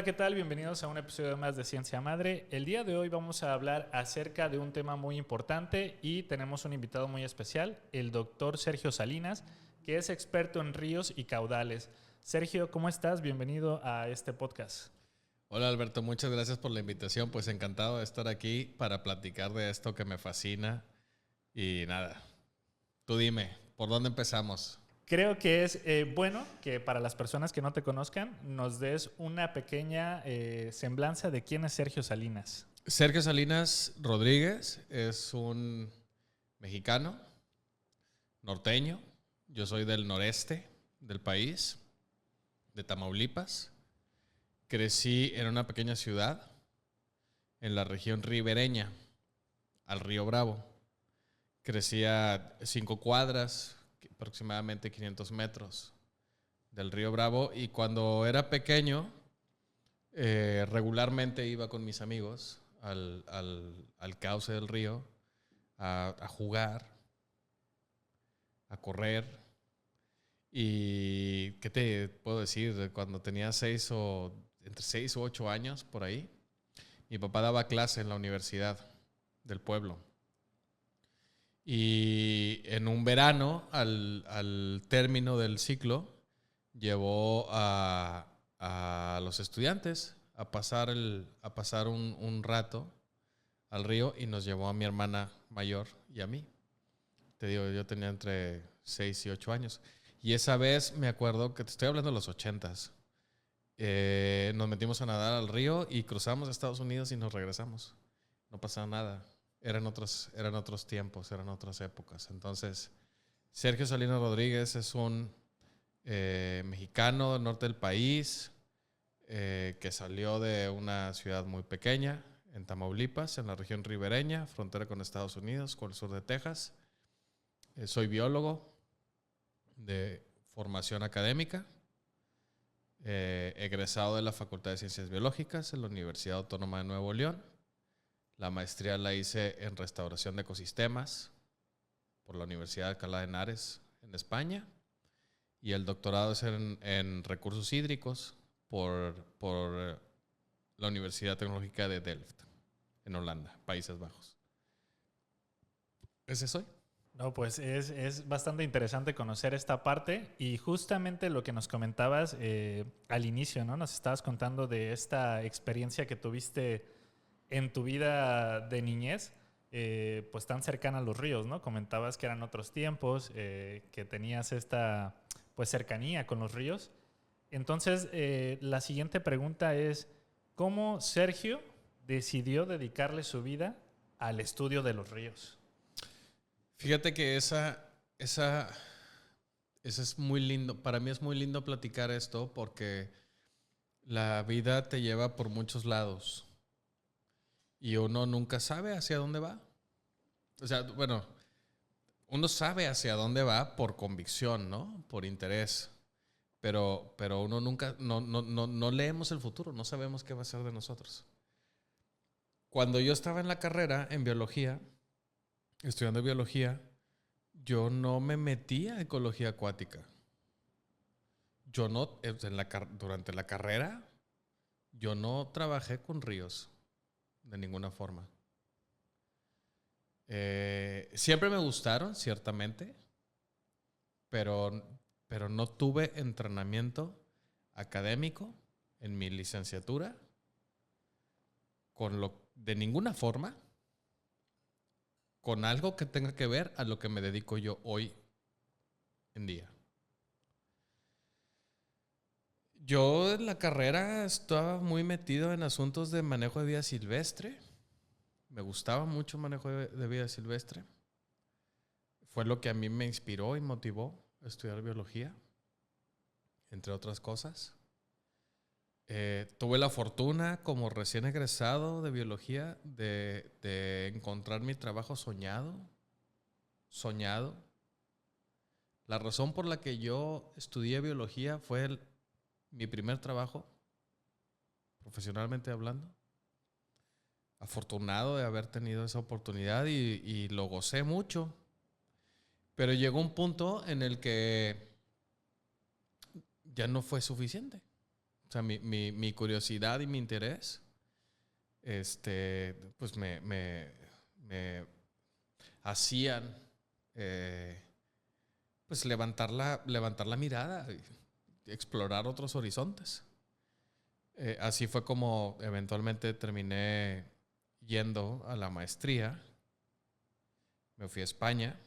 Hola, ¿qué tal? Bienvenidos a un episodio más de Ciencia Madre. El día de hoy vamos a hablar acerca de un tema muy importante y tenemos un invitado muy especial, el doctor Sergio Salinas, que es experto en ríos y caudales. Sergio, ¿cómo estás? Bienvenido a este podcast. Hola Alberto, muchas gracias por la invitación. Pues encantado de estar aquí para platicar de esto que me fascina. Y nada, tú dime, ¿por dónde empezamos? Creo que es bueno que para las personas que no te conozcan nos des una pequeña semblanza de quién es Sergio Salinas. Sergio Salinas Rodríguez es un mexicano, norteño. Yo soy del noreste del país, de Tamaulipas. Crecí en una pequeña ciudad en la región ribereña, al río Bravo. Crecí a 5 cuadras, aproximadamente 500 metros del río Bravo. Y cuando era pequeño, regularmente iba con mis amigos al cauce del río a jugar, a correr. Y, ¿qué te puedo decir? Cuando tenía entre 6 o 8 años, por ahí, mi papá daba clase en la universidad del pueblo. Y en un verano, al término del ciclo, llevó a los estudiantes a pasar un rato al río y nos llevó a mi hermana mayor y a mí. Te digo, yo tenía entre 6 y 8 años. Y esa vez me acuerdo que te estoy hablando de los 80s. Nos metimos a nadar al río y cruzamos a Estados Unidos y nos regresamos. No pasaba nada. Eran otros tiempos, eran otras épocas. Entonces, Sergio Salinas Rodríguez es un mexicano del norte del país que salió de una ciudad muy pequeña, en Tamaulipas, en la región ribereña, frontera con Estados Unidos, con el sur de Texas. Soy biólogo de formación académica, egresado de la Facultad de Ciencias Biológicas en la Universidad Autónoma de Nuevo León. La maestría la hice en restauración de ecosistemas por la Universidad de Alcalá de Henares en España. Y el doctorado es en recursos hídricos por la Universidad Tecnológica de Delft, en Holanda, Países Bajos. Ese soy. No, pues es bastante interesante conocer esta parte y justamente lo que nos comentabas al inicio, ¿no? Nos estabas contando de esta experiencia que tuviste en tu vida de niñez, pues tan cercana a los ríos, ¿no? Comentabas que eran otros tiempos, que tenías esta pues cercanía con los ríos. Entonces, la siguiente pregunta es, ¿cómo Sergio decidió dedicarle su vida al estudio de los ríos? Fíjate que esa es muy lindo. Para mí es muy lindo platicar esto porque la vida te lleva por muchos lados y uno nunca sabe hacia dónde va. O sea, bueno, uno sabe hacia dónde va por convicción, ¿no? Por interés. Pero uno nunca, no leemos el futuro, no sabemos qué va a ser de nosotros. Cuando yo estaba en la carrera, en biología, estudiando biología, yo no me metí a ecología acuática. Yo no, durante la carrera, yo no trabajé con ríos de ninguna forma. Siempre me gustaron, ciertamente, pero, pero no tuve entrenamiento académico en mi licenciatura de ninguna forma con algo que tenga que ver a lo que me dedico yo hoy en día. Yo en la carrera estaba muy metido en asuntos de manejo de vida silvestre. Me gustaba mucho el manejo de vida silvestre. Fue lo que a mí me inspiró y motivó a estudiar biología, entre otras cosas. Tuve la fortuna, como recién egresado de biología, de encontrar mi trabajo soñado. La razón por la que yo estudié biología fue mi primer trabajo, profesionalmente hablando. Afortunado de haber tenido esa oportunidad y lo gocé mucho. Pero llegó un punto en el que ya no fue suficiente. O sea, mi curiosidad y mi interés, pues me hacían pues levantar la mirada y explorar otros horizontes. Así fue como eventualmente terminé yendo a la maestría. Me fui a España.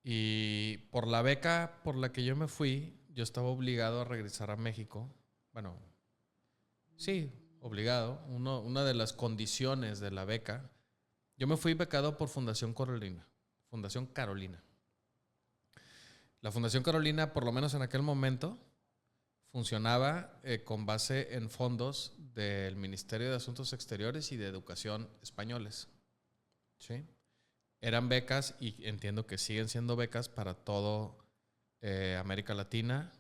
Y por la beca por la que yo me fui, yo estaba obligado a regresar a México. Bueno, sí, obligado. Una de las condiciones de la beca. Yo me fui becado por Fundación Carolina. Fundación Carolina. La Fundación Carolina, por lo menos en aquel momento, funcionaba con base en fondos del Ministerio de Asuntos Exteriores y de Educación españoles. ¿Sí? Eran becas y entiendo que siguen siendo becas para todo América Latina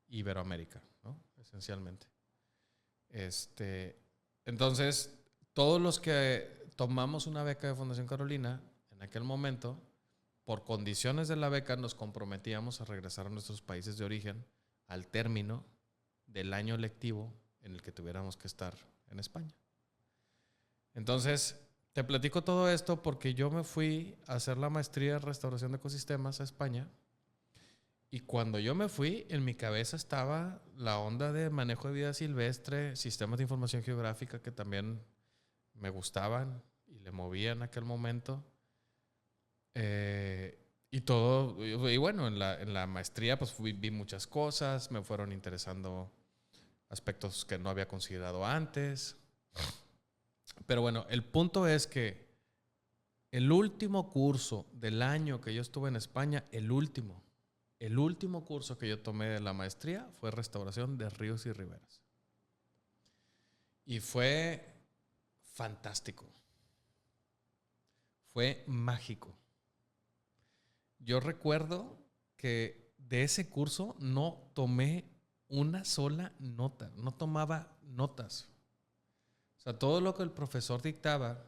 y Iberoamérica, ¿no? Esencialmente. Entonces, todos los que tomamos una beca de Fundación Carolina, en aquel momento, por condiciones de la beca, nos comprometíamos a regresar a nuestros países de origen al término del año lectivo en el que tuviéramos que estar en España. Entonces, te platico todo esto porque yo me fui a hacer la maestría en restauración de ecosistemas a España y cuando yo me fui, en mi cabeza estaba la onda de manejo de vida silvestre, sistemas de información geográfica que también me gustaban y le movía en aquel momento. Y todo, y bueno, en la maestría pues vi muchas cosas, me fueron interesando aspectos que no había considerado antes. Pero bueno, el punto es que el último curso del año que yo estuve en España, el último curso que yo tomé de la maestría fue restauración de ríos y riberas. Y fue fantástico. Fue mágico. Yo recuerdo que de ese curso no tomé una sola nota, no tomaba notas. O sea, todo lo que el profesor dictaba,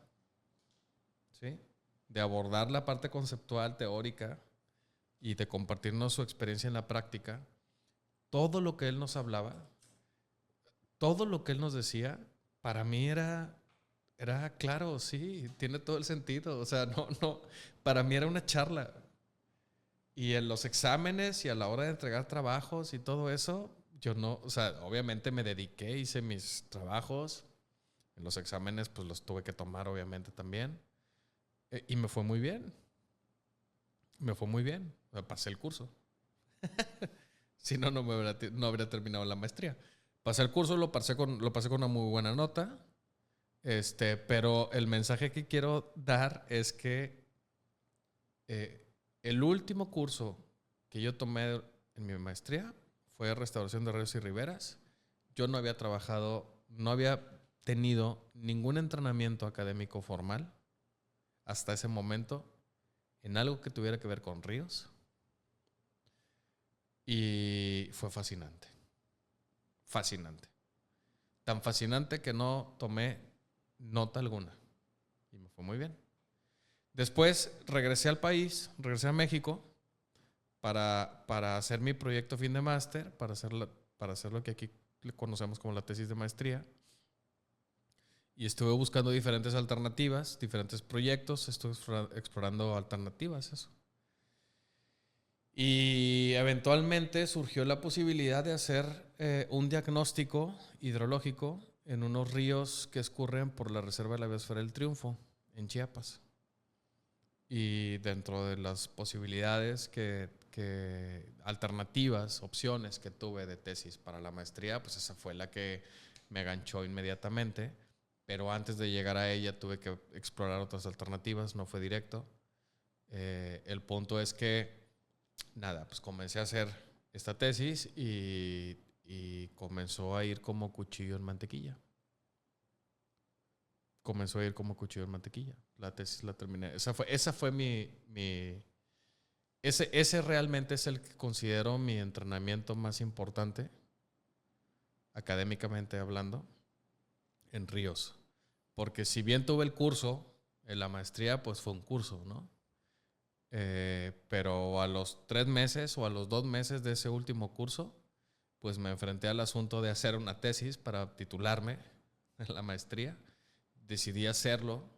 ¿sí? De abordar la parte conceptual, teórica y de compartirnos su experiencia en la práctica, todo lo que él nos hablaba, todo lo que él nos decía, para mí era claro, sí, tiene todo el sentido. O sea, no, para mí era una charla. Y en los exámenes y a la hora de entregar trabajos y todo eso, yo no, o sea, obviamente me dediqué, hice mis trabajos. En los exámenes, pues los tuve que tomar, obviamente, también. Y me fue muy bien. Me fue muy bien. O sea, pasé el curso. Si no, no habría terminado la maestría. Pasé el curso, lo pasé con una muy buena nota. Pero el mensaje que quiero dar es que el último curso que yo tomé en mi maestría fue restauración de ríos y riberas. Yo no había tenido ningún entrenamiento académico formal hasta ese momento en algo que tuviera que ver con ríos y fue fascinante. Fascinante. Tan fascinante que no tomé nota alguna y me fue muy bien. Después regresé al país, regresé a México para hacer mi proyecto fin de máster, para hacer lo que aquí conocemos como la tesis de maestría. Y estuve buscando diferentes alternativas, diferentes proyectos, estuve explorando alternativas, eso. Y eventualmente surgió la posibilidad de hacer un diagnóstico hidrológico en unos ríos que escurren por la Reserva de la Biosfera del Triunfo, en Chiapas. Y dentro de las posibilidades alternativas, opciones que tuve de tesis para la maestría, pues esa fue la que me enganchó inmediatamente. Pero antes de llegar a ella tuve que explorar otras alternativas, no fue directo. El punto es que, nada, pues comencé a hacer esta tesis y comenzó a ir como cuchillo en mantequilla. Comenzó a ir como cuchillo en mantequilla. La tesis la terminé. Esa fue ese realmente es el que considero mi entrenamiento más importante, académicamente hablando, en ríos. Porque si bien tuve el curso, en la maestría, pues fue un curso, ¿no? Pero a los 3 meses o a los 2 meses de ese último curso, pues me enfrenté al asunto de hacer una tesis para titularme en la maestría. Decidí hacerlo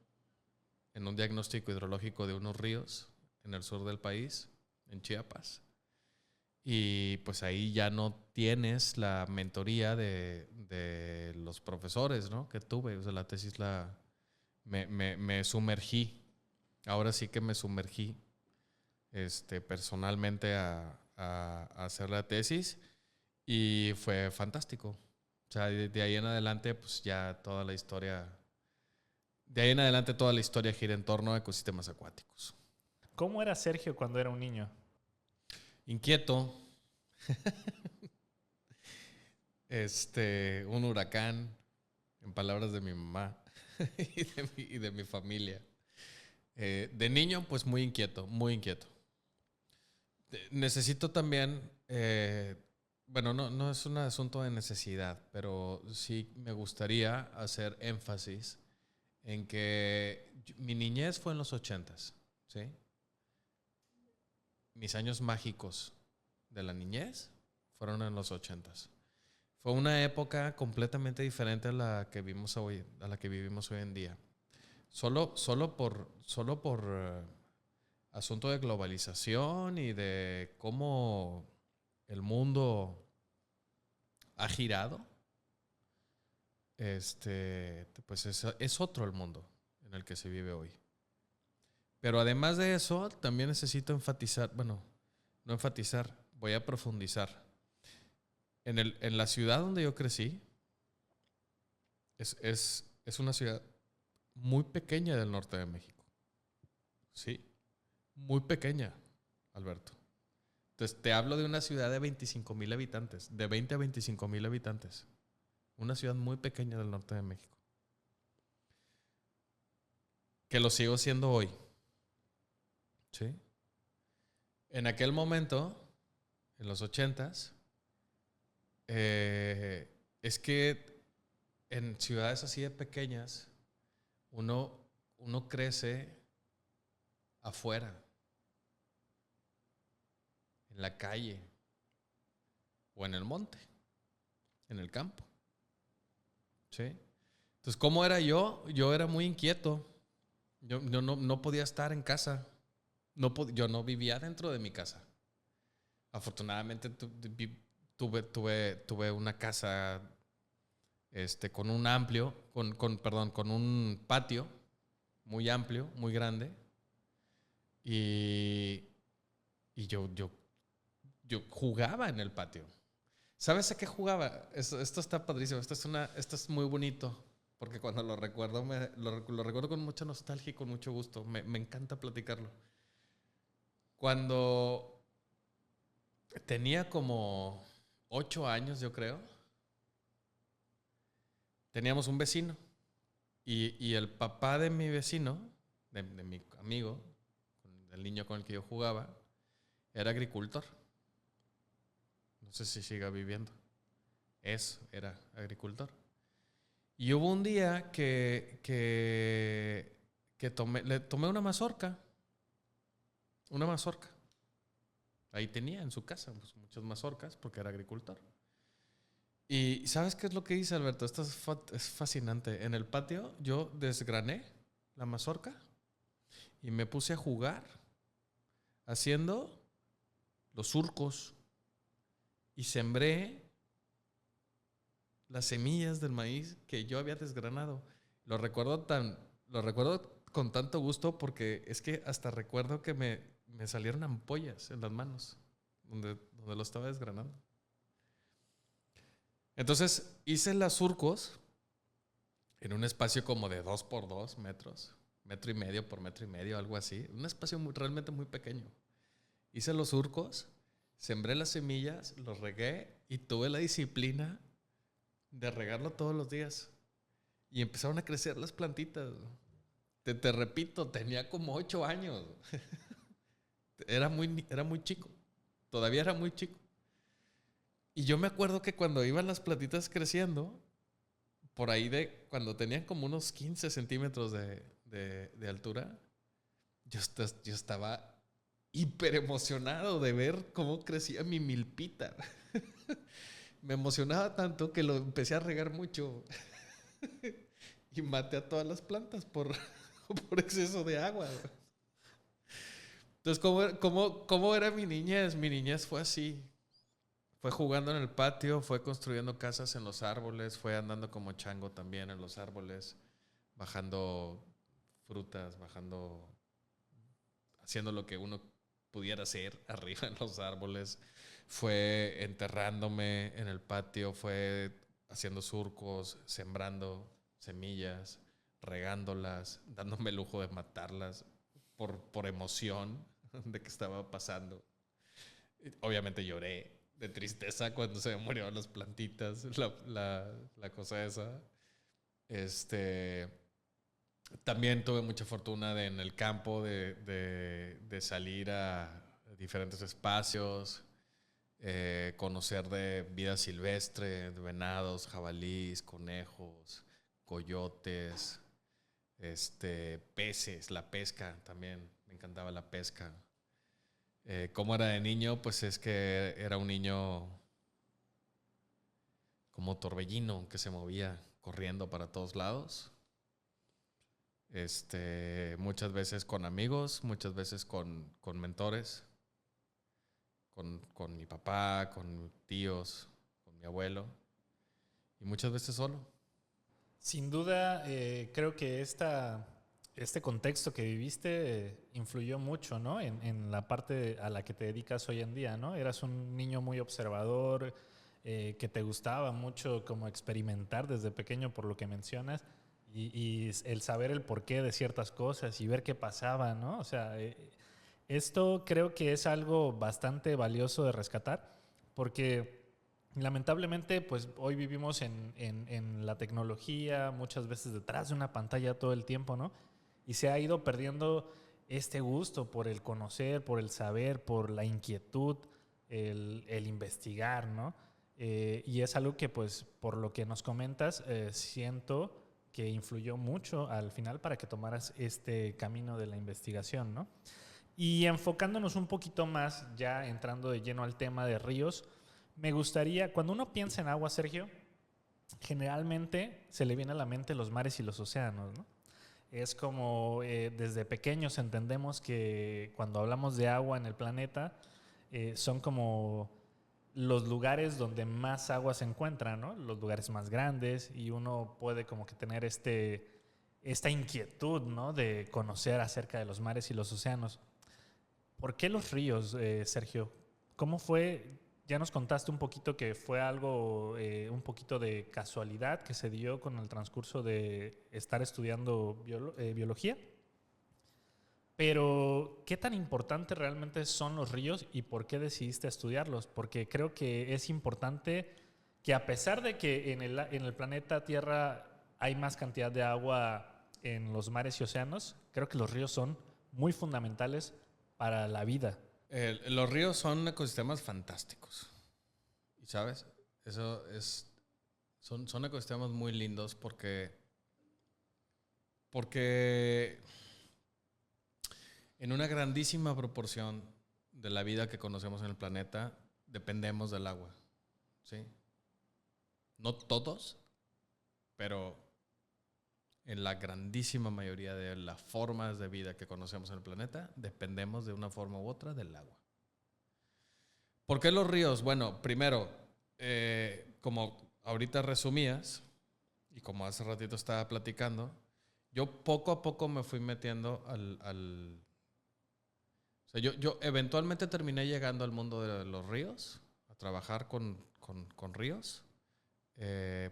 en un diagnóstico hidrológico de unos ríos en el sur del país, en Chiapas. Y pues ahí ya no tienes la mentoría de los profesores, ¿no? Que tuve. O sea, la tesis me sumergí. Ahora sí que me sumergí personalmente a hacer la tesis y fue fantástico. O sea, de ahí en adelante, pues ya toda la historia... De ahí en adelante toda la historia gira en torno a ecosistemas acuáticos. ¿Cómo era Sergio cuando era un niño? Inquieto. Un huracán, en palabras de mi mamá y de mi familia. De niño, pues muy inquieto, muy inquieto. Necesito también, bueno, no es un asunto de necesidad, pero sí me gustaría hacer énfasis en que mi niñez fue en los 80s, ¿sí? Mis años mágicos de la niñez fueron en los 80s. Fue una época completamente diferente a la que vivimos hoy en día. Solo por asunto de globalización y de cómo el mundo ha girado. Pues es otro el mundo en el que se vive hoy. Pero además de eso, también necesito enfatizar, bueno, no enfatizar, voy a profundizar. En la ciudad donde yo crecí, es una ciudad muy pequeña del norte de México. Sí, muy pequeña, Alberto. Entonces, te hablo de una ciudad de 25,000 habitantes, de 20 a 25,000 habitantes. Una ciudad muy pequeña del norte de México. Que lo sigo siendo hoy. ¿Sí? En aquel momento, en los 80s, es que en ciudades así de pequeñas, uno crece afuera, en la calle o en el monte, en el campo. ¿Sí? Entonces, ¿cómo era yo? Yo era muy inquieto. Yo no podía estar en casa. Yo no vivía dentro de mi casa. Afortunadamente tuve una casa con con un patio muy amplio, muy grande. Y yo jugaba en el patio. ¿Sabes a qué jugaba? Esto está padrísimo. Esto es muy bonito. Porque cuando lo recuerdo, lo recuerdo con mucha nostalgia y con mucho gusto. Me encanta platicarlo. Cuando tenía como 8 años, yo creo, teníamos un vecino. Y el papá de mi vecino, de mi amigo, el niño con el que yo jugaba, era agricultor. No sé si siga viviendo. Era agricultor. Y hubo un día que le tomé una mazorca. Una mazorca. Ahí tenía en su casa pues, muchas mazorcas porque era agricultor. Y ¿sabes qué es lo que hice, Alberto? Esto es fascinante. En el patio yo desgrané la mazorca y me puse a jugar haciendo los surcos y sembré las semillas del maíz que yo había desgranado. Lo recuerdo con tanto gusto porque es que hasta recuerdo que me salieron ampollas en las manos donde lo estaba desgranando. Entonces hice los surcos en un espacio como de 2 por 2 metros, 1.5 por 1.5 metros, algo así. Un espacio realmente muy pequeño. Hice los surcos, sembré las semillas, los regué y tuve la disciplina de regarlo todos los días. Y empezaron a crecer las plantitas. Te repito, tenía como 8 años. Era muy chico. Todavía era muy chico. Y yo me acuerdo que cuando iban las plantitas creciendo, por ahí cuando tenían como unos 15 centímetros de altura, yo estaba hiper emocionado de ver cómo crecía mi milpita. me emocionaba tanto que lo empecé a regar mucho y maté a todas las plantas por, por exceso de agua. Entonces, ¿cómo era mi niñez? Mi niñez fue así. Fue jugando en el patio, fue construyendo casas en los árboles, fue andando como chango también en los árboles, bajando frutas, haciendo lo que uno pudiera hacer arriba en los árboles. Fue enterrándome en el patio, fue haciendo surcos, sembrando semillas, regándolas, dándome el lujo de matarlas por emoción de que estaba pasando. Obviamente lloré de tristeza cuando se me murieron las plantitas, la cosa esa. También tuve mucha fortuna en el campo de salir a diferentes espacios, conocer de vida silvestre, de venados, jabalís, conejos, coyotes, peces, la pesca también, me encantaba la pesca. ¿Cómo era de niño? Pues es que era un niño como torbellino que se movía corriendo para todos lados. Muchas veces con amigos, muchas veces con mentores, con mi papá, con tíos, con mi abuelo y muchas veces solo. Sin duda, creo que este contexto que viviste influyó mucho, ¿no? En la parte a la que te dedicas hoy en día, ¿no? Eras un niño muy observador, que te gustaba mucho como experimentar desde pequeño por lo que mencionas y el saber el porqué de ciertas cosas y ver qué pasaba, ¿no? O sea, esto creo que es algo bastante valioso de rescatar porque lamentablemente, pues hoy vivimos en la tecnología, muchas veces detrás de una pantalla todo el tiempo, ¿no? Y se ha ido perdiendo este gusto por el conocer, por el saber, por la inquietud, el investigar, ¿no? Y es algo que, pues, por lo que nos comentas, siento que influyó mucho al final para que tomaras este camino de la investigación, ¿no? Y enfocándonos un poquito más, ya entrando de lleno al tema de ríos, me gustaría, cuando uno piensa en agua, Sergio, generalmente se le viene a la mente los mares y los océanos, ¿no? Es como desde pequeños entendemos que cuando hablamos de agua en el planeta, son como los lugares donde más agua se encuentra, ¿no? Los lugares más grandes y uno puede como que tener esta inquietud, ¿no? De conocer acerca de los mares y los océanos. ¿Por qué los ríos, Sergio? ¿Cómo fue? Ya nos contaste un poquito que fue algo, un poquito de casualidad que se dio con el transcurso de estar estudiando biología. Pero, ¿qué tan importantes realmente son los ríos y por qué decidiste estudiarlos? Porque creo que es importante que a pesar de que en el planeta Tierra hay más cantidad de agua en los mares y océanos, creo que los ríos son muy fundamentales para la vida. Los ríos son ecosistemas fantásticos. ¿Y sabes? Son ecosistemas muy lindos porque en una grandísima proporción de la vida que conocemos en el planeta dependemos del agua. ¿Sí? No todos, pero en la grandísima mayoría de las formas de vida que conocemos en el planeta, dependemos de una forma u otra del agua. ¿Por qué los ríos? Bueno, primero, como ahorita resumías, y como hace ratito estaba platicando, yo poco a poco me fui metiendo o sea, yo eventualmente terminé llegando al mundo de los ríos, a trabajar con ríos,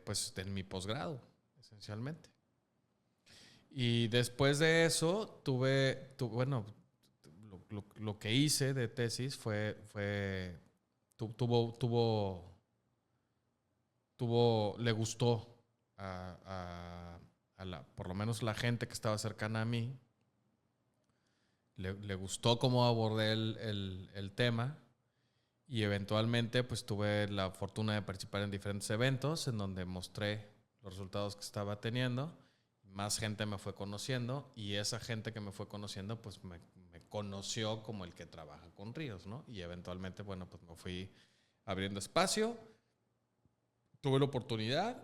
pues en mi posgrado, esencialmente. Y después de eso, bueno, lo que hice de tesis le gustó por lo menos la gente que estaba cercana a mí, le gustó cómo abordé el tema y eventualmente pues tuve la fortuna de participar en diferentes eventos en donde mostré los resultados que estaba teniendo. Más gente me fue conociendo y esa gente que me fue conociendo pues me conoció como el que trabaja con ríos, ¿no? Y eventualmente, bueno, pues me fui abriendo espacio tuve la oportunidad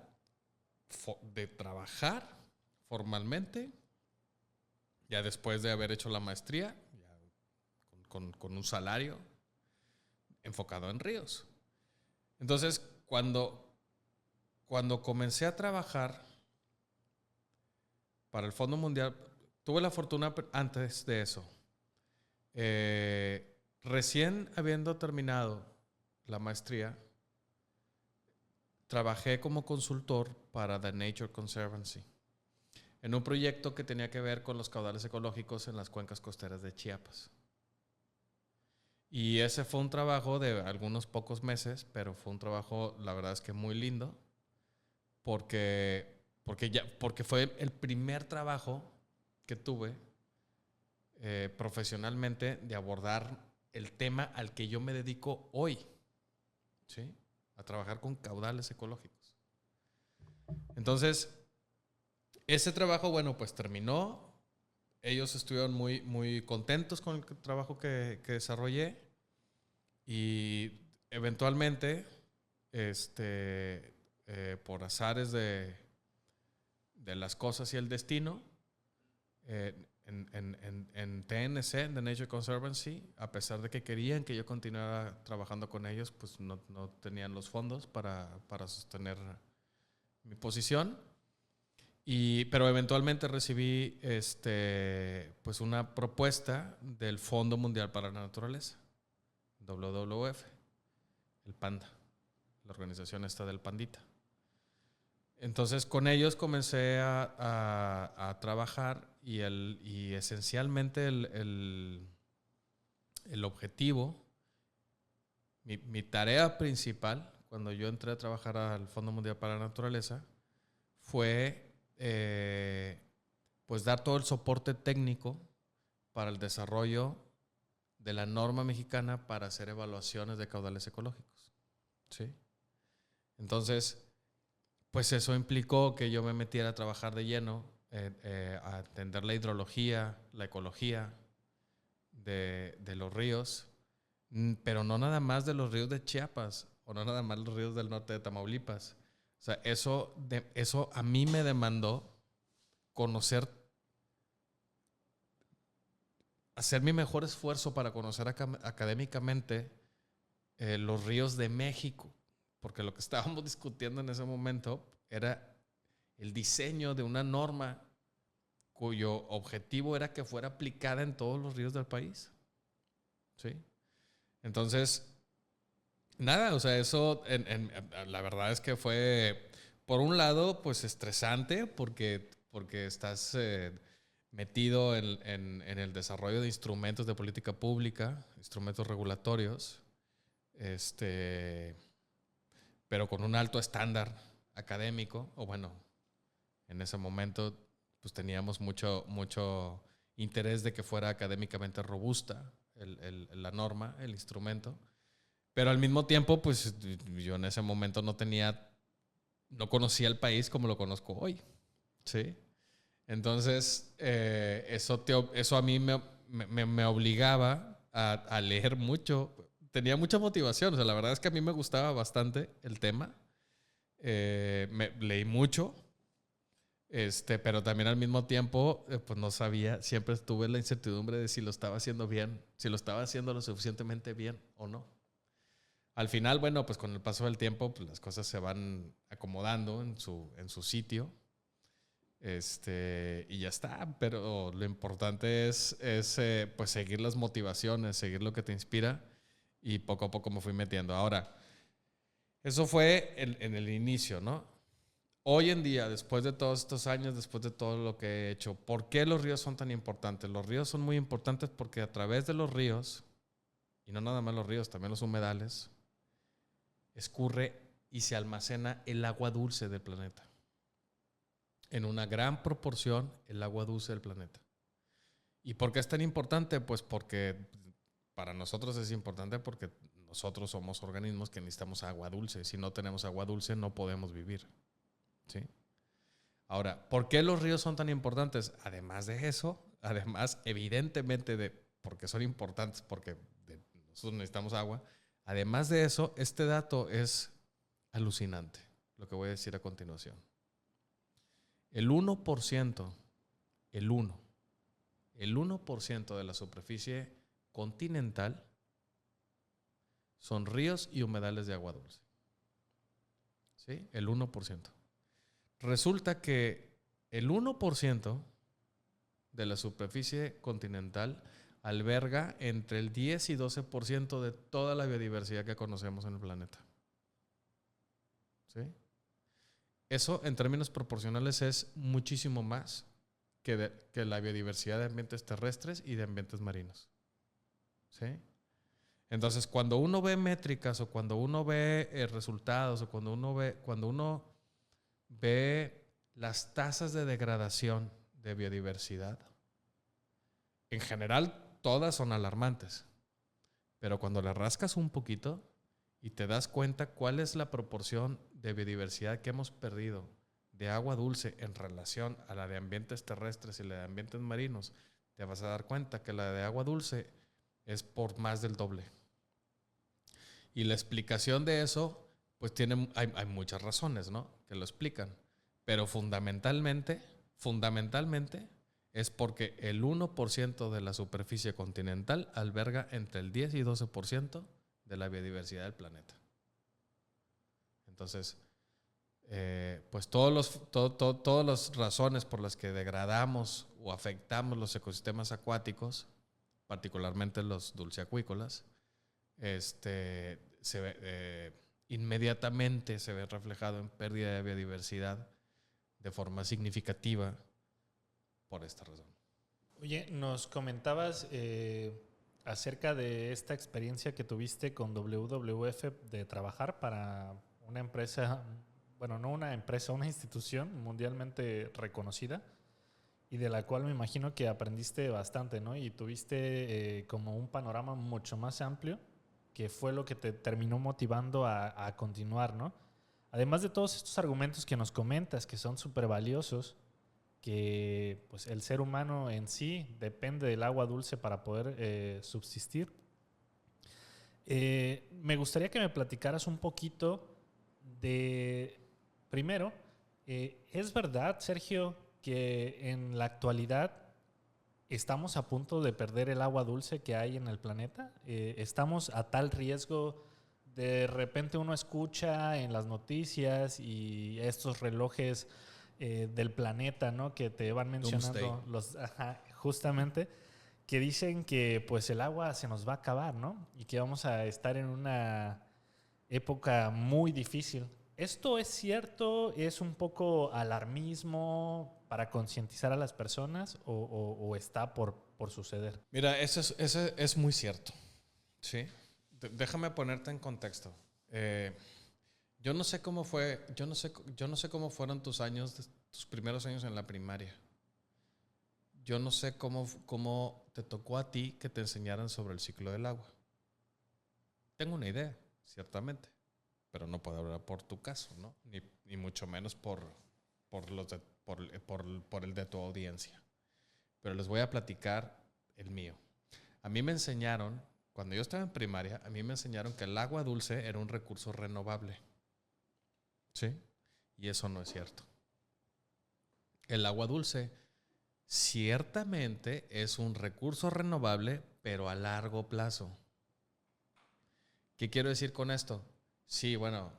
de trabajar formalmente, ya después de haber hecho la maestría, ya con un salario enfocado en ríos. Entonces, cuando comencé a trabajar para el Fondo Mundial, tuve la fortuna antes de eso. Recién habiendo terminado la maestría, trabajé como consultor para The Nature Conservancy en un proyecto que tenía que ver con los caudales ecológicos en las cuencas costeras de Chiapas. Y ese fue un trabajo de algunos pocos meses, pero fue un trabajo, la verdad es que muy lindo, porque fue el primer trabajo que tuve profesionalmente de abordar el tema al que yo me dedico hoy, ¿sí? A trabajar con caudales ecológicos. Entonces, ese trabajo, bueno, pues terminó. Ellos estuvieron muy, muy contentos con el trabajo que desarrollé y eventualmente, por azares de las cosas y el destino, en TNC, en The Nature Conservancy, a pesar de que querían que yo continuara trabajando con ellos, pues no tenían los fondos para sostener mi posición. Pero eventualmente recibí pues una propuesta del Fondo Mundial para la Naturaleza, WWF, el Panda, la organización esta del Pandita. Entonces con ellos comencé a trabajar y esencialmente el objetivo, mi tarea principal cuando yo entré a trabajar al Fondo Mundial para la Naturaleza fue pues dar todo el soporte técnico para el desarrollo de la norma mexicana para hacer evaluaciones de caudales ecológicos, ¿sí? Entonces, pues eso implicó que yo me metiera a trabajar de lleno, a atender la hidrología, la ecología de los ríos, pero no nada más de los ríos de Chiapas o no nada más los ríos del norte de Tamaulipas. O sea, eso a mí me demandó conocer, hacer mi mejor esfuerzo para conocer académicamente los ríos de México, porque lo que estábamos discutiendo en ese momento era el diseño de una norma cuyo objetivo era que fuera aplicada en todos los ríos del país, ¿sí? Entonces, nada, o sea, eso la verdad es que fue, por un lado, pues estresante porque estás metido en el desarrollo de instrumentos de política pública, instrumentos regulatorios, pero con un alto estándar académico, o bueno, en ese momento pues teníamos mucho interés de que fuera académicamente robusta la norma, el instrumento. Pero al mismo tiempo, pues yo en ese momento no conocía el país como lo conozco hoy, ¿sí? Entonces, eso a mí me obligaba a leer mucho. Tenía mucha motivación, o sea, la verdad es que a mí me gustaba bastante el tema. Leí mucho, pero también al mismo tiempo, pues no sabía, siempre tuve la incertidumbre de si lo estaba haciendo bien, si lo estaba haciendo lo suficientemente bien o no. Al final, bueno, pues con el paso del tiempo, pues las cosas se van acomodando en su sitio. Y ya está, pero lo importante es pues seguir las motivaciones, seguir lo que te inspira y poco a poco me fui metiendo. Ahora, eso fue en el inicio, ¿no? Hoy en día, después de todos estos años, después de todo lo que he hecho, ¿por qué los ríos son tan importantes? Los ríos son muy importantes porque a través de los ríos, y no nada más los ríos, también los humedales, escurre y se almacena el agua dulce del planeta. En una gran proporción, el agua dulce del planeta. ¿Y por qué es tan importante? Pues porque para nosotros es importante porque nosotros somos organismos que necesitamos agua dulce. Si no tenemos agua dulce, no podemos vivir, ¿sí? Ahora, ¿por qué los ríos son tan importantes? Además de eso, evidentemente, porque son importantes, porque nosotros necesitamos agua. Además de eso, este dato es alucinante. lo que voy a decir a continuación. El 1%, el 1% de la superficie continental son ríos y humedales de agua dulce. ¿Sí? El 1%. Resulta que el 1% de la superficie continental alberga entre el 10 y 12% de toda la biodiversidad que conocemos en el planeta. ¿Sí? Eso, en términos proporcionales, es muchísimo más que la biodiversidad de ambientes terrestres y de ambientes marinos. ¿Sí? Entonces, cuando uno ve métricas o cuando uno ve resultados o cuando uno ve las tasas de degradación de biodiversidad, en general todas son alarmantes, pero cuando le rascas un poquito y te das cuenta cuál es la proporción de biodiversidad que hemos perdido de agua dulce en relación a la de ambientes terrestres y la de ambientes marinos, te vas a dar cuenta que la de agua dulce es por más del doble. Y la explicación de eso, pues hay muchas razones, ¿no?, que lo explican. Pero fundamentalmente es porque el 1% de la superficie continental alberga entre el 10 y 12% de la biodiversidad del planeta. Entonces, pues todas las razones por las que degradamos o afectamos los ecosistemas acuáticos, particularmente los dulceacuícolas, inmediatamente se ve reflejado en pérdida de biodiversidad de forma significativa por esta razón. Oye, nos comentabas acerca de esta experiencia que tuviste con WWF de trabajar para una empresa, bueno, no una empresa, una institución mundialmente reconocida y de la cual me imagino que aprendiste bastante, ¿no? Y tuviste como un panorama mucho más amplio, que fue lo que te terminó motivando a continuar, ¿no? Además de todos estos argumentos que nos comentas, que son súper valiosos, que pues, el ser humano en sí depende del agua dulce para poder subsistir. Me gustaría que me platicaras un poquito de, primero, ¿es verdad, Sergio, que en la actualidad estamos a punto de perder el agua dulce que hay en el planeta? ¿Estamos a tal riesgo? De repente uno escucha en las noticias y estos relojes del planeta, ¿no?, que te van mencionando justamente, que dicen que pues el agua se nos va a acabar, ¿no? Y que vamos a estar en una época muy difícil. ¿Esto es cierto? ¿Es un poco alarmismo para concientizar a las personas o está por suceder? Mira, eso es muy cierto, ¿sí? Déjame ponerte en contexto. Yo no sé cómo fueron tus primeros años en la primaria. Yo no sé cómo te tocó a ti que te enseñaran sobre el ciclo del agua. Tengo una idea, ciertamente, pero no puedo hablar por tu caso, ¿no? Ni mucho menos por el de tu audiencia. Pero les voy a platicar el mío. A mí me enseñaron, cuando yo estaba en primaria, que el agua dulce era un recurso renovable. ¿Sí? Y eso no es cierto. El agua dulce ciertamente es un recurso renovable, pero a largo plazo. ¿Qué quiero decir con esto? Sí, bueno,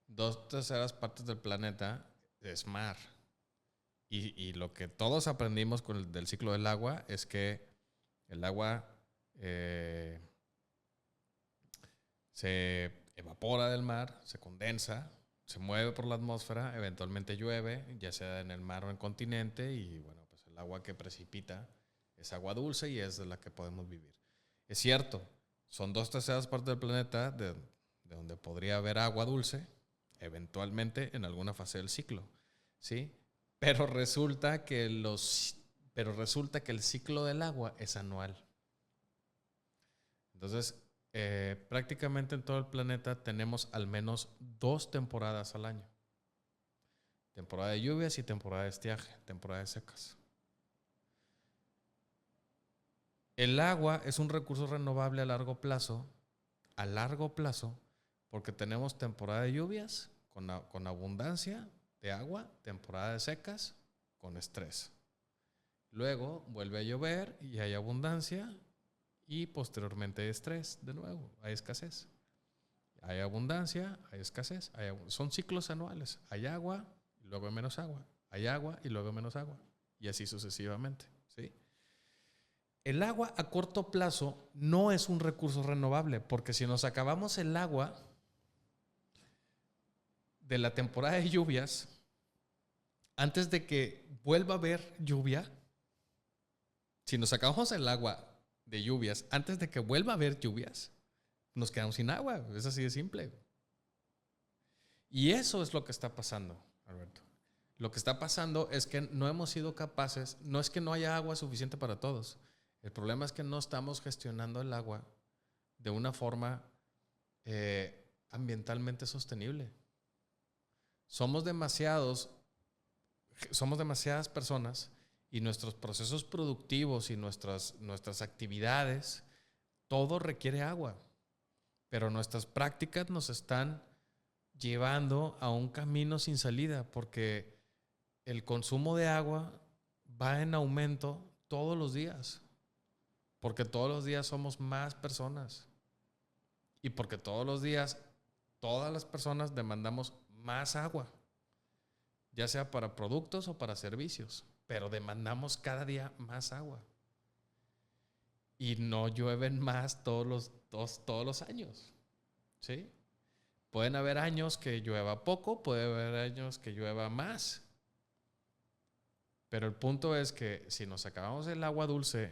2/3 partes del planeta es mar. Y lo que todos aprendimos del ciclo del agua es que el agua se evapora del mar, se condensa, se mueve por la atmósfera, eventualmente llueve, ya sea en el mar o en el continente, y bueno, pues el agua que precipita es agua dulce y es de la que podemos vivir. Es cierto, son 2/3 partes del planeta de donde podría haber agua dulce, eventualmente en alguna fase del ciclo, ¿sí? Pero resulta que el ciclo del agua es anual. Entonces, prácticamente en todo el planeta tenemos al menos 2 temporadas al año. Temporada de lluvias y temporada de estiaje, temporada de secas. El agua es un recurso renovable a largo plazo, porque tenemos temporada de lluvias con abundancia de agua, temporada de secas, con estrés. Luego vuelve a llover y hay abundancia y posteriormente hay estrés de nuevo, hay escasez. Hay abundancia, hay escasez. Son ciclos anuales. Hay agua y luego hay menos agua. Hay agua y luego hay menos agua. Y así sucesivamente. ¿Sí? El agua a corto plazo no es un recurso renovable, porque si nos acabamos el agua de la temporada de lluvias, antes de que vuelva a haber lluvia, si nos acabamos el agua de lluvias antes de que vuelva a haber lluvias, nos quedamos sin agua. Es así de simple. Y eso es lo que está pasando, Alberto. Lo que está pasando es que no hemos sido capaces, no es que no haya agua suficiente para todos. El problema es que no estamos gestionando el agua de una forma ambientalmente sostenible. Somos demasiadas personas y nuestros procesos productivos y nuestras actividades, todo requiere agua. Pero nuestras prácticas nos están llevando a un camino sin salida, porque el consumo de agua va en aumento todos los días, porque todos los días somos más personas y porque todos los días todas las personas demandamos más agua, ya sea para productos o para servicios, pero demandamos cada día más agua. Y no llueven más todos los años, ¿sí? Pueden haber años que llueva poco, puede haber años que llueva más. Pero el punto es que si nos acabamos el agua dulce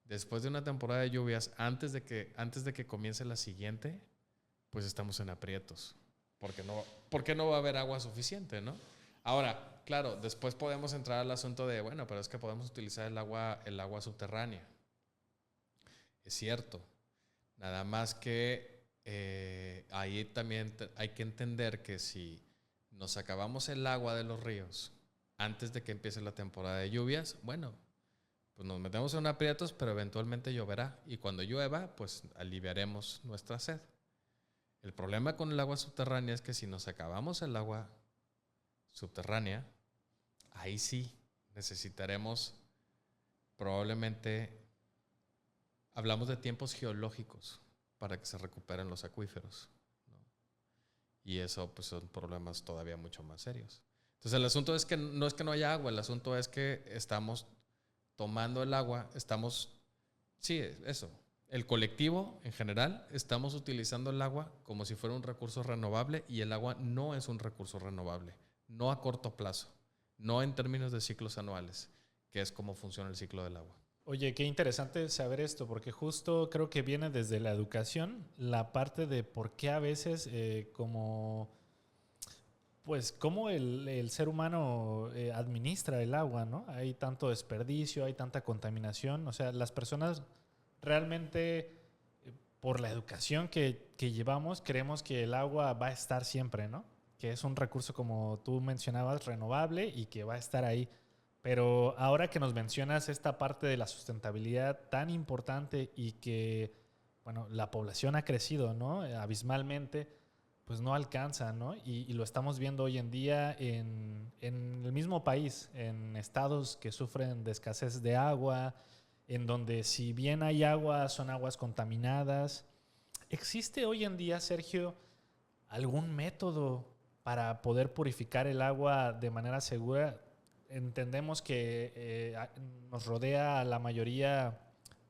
después de una temporada de lluvias, antes de que comience la siguiente, pues estamos en aprietos. Porque no va a haber agua suficiente, ¿no? Ahora, claro, después podemos entrar al asunto de, bueno, pero es que podemos utilizar el agua subterránea. Es cierto, nada más que ahí también hay que entender que si nos acabamos el agua de los ríos antes de que empiece la temporada de lluvias, bueno, pues nos metemos en aprietos, pero eventualmente lloverá. Y cuando llueva, pues aliviaremos nuestra sed. El problema con el agua subterránea es que si nos acabamos el agua subterránea, ahí sí necesitaremos probablemente... Hablamos de tiempos geológicos para que se recuperen los acuíferos, ¿no? Y eso pues son problemas todavía mucho más serios. Entonces el asunto es que no haya agua, el asunto es que estamos tomando el agua, sí, eso. El colectivo en general estamos utilizando el agua como si fuera un recurso renovable y el agua no es un recurso renovable, no a corto plazo, no en términos de ciclos anuales, que es como funciona el ciclo del agua. Oye, qué interesante saber esto, porque justo creo que viene desde la educación, la parte de por qué a veces cómo el ser humano administra el agua, ¿no? Hay tanto desperdicio, hay tanta contaminación, o sea, las personas realmente, por la educación que llevamos, creemos que el agua va a estar siempre, ¿no? Que es un recurso, como tú mencionabas, renovable y que va a estar ahí. Pero ahora que nos mencionas esta parte de la sustentabilidad tan importante y que, bueno, la población ha crecido, ¿no? Abismalmente, pues no alcanza, ¿no? Y lo estamos viendo hoy en día en el mismo país, en estados que sufren de escasez de agua, en donde si bien hay agua, son aguas contaminadas. ¿Existe hoy en día, Sergio, algún método para poder purificar el agua de manera segura? Entendemos que nos rodea la mayoría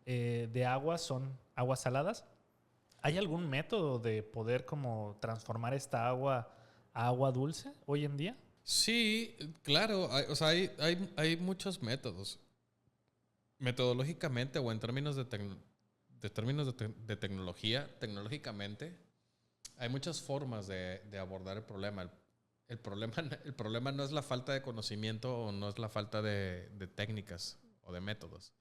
de aguas, son aguas saladas. ¿Hay algún método de poder como transformar esta agua a agua dulce hoy en día? Sí, claro, hay muchos métodos. Metodológicamente o en términos de tecnología, tecnológicamente, hay muchas formas de abordar el problema. El problema no es la falta de conocimiento o no es la falta de técnicas o de métodos.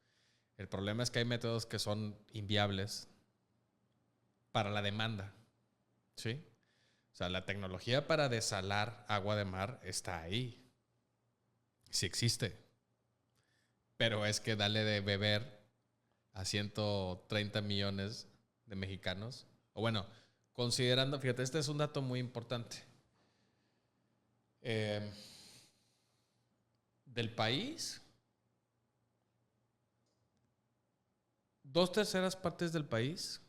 El problema es que hay métodos que son inviables para la demanda, ¿sí? O sea, la tecnología para desalar agua de mar está ahí. Sí existe. Pero es que dale de beber a 130 millones de mexicanos. O bueno, considerando, fíjate, este es un dato muy importante. Eh, del país, 2/3 partes del país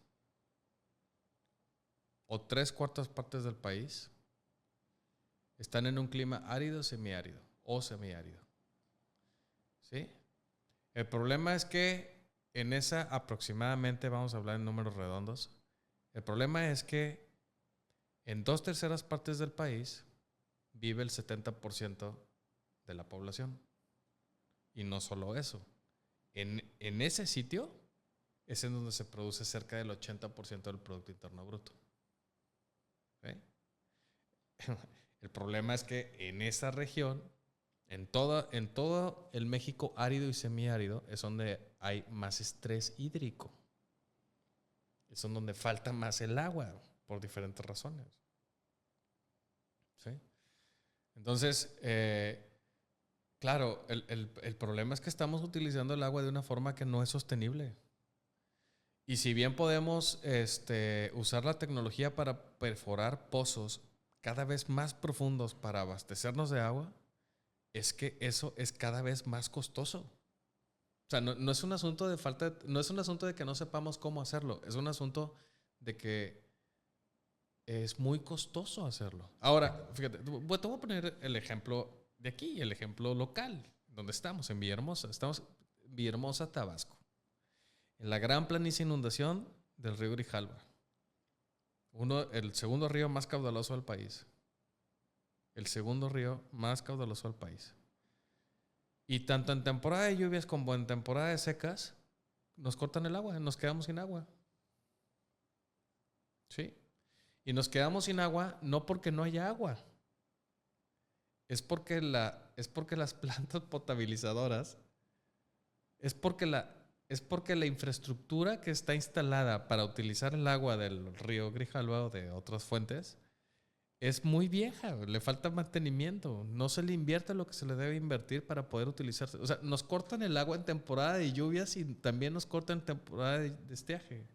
o 3/4 del país están en un clima árido, semiárido o semiárido. ¿Sí? El problema es que en esa aproximadamente, vamos a hablar en números redondos, el problema es que en 2/3 partes del país vive el 70% de la población. Y no solo eso. En ese sitio es en donde se produce cerca del 80% del Producto Interno Bruto. ¿Sí? El problema es que en esa región, en todo el México árido y semiárido, es donde hay más estrés hídrico. Es donde falta más el agua, por diferentes razones. ¿Sí? Entonces, claro, el problema es que estamos utilizando el agua de una forma que no es sostenible. Y si bien podemos usar la tecnología para perforar pozos cada vez más profundos para abastecernos de agua, es que eso es cada vez más costoso. O sea, no es un asunto de no es un asunto de que no sepamos cómo hacerlo, es un asunto de que es muy costoso hacerlo. Ahora, fíjate, te voy a poner el ejemplo de aquí, el ejemplo local, donde estamos, en Villahermosa. Estamos en Villahermosa, Tabasco, en la gran planicie inundación del río Grijalva. El segundo río más caudaloso del país. El segundo río más caudaloso del país. Y tanto en temporada de lluvias como en temporada de secas, nos cortan el agua, nos quedamos sin agua. ¿Sí? Y nos quedamos sin agua no porque no haya agua. Es porque las plantas potabilizadoras, es porque la infraestructura que está instalada para utilizar el agua del río Grijalva o de otras fuentes es muy vieja, le falta mantenimiento, no se le invierte lo que se le debe invertir para poder utilizarse. O sea, nos cortan el agua en temporada de lluvias y también nos cortan en temporada de estiaje.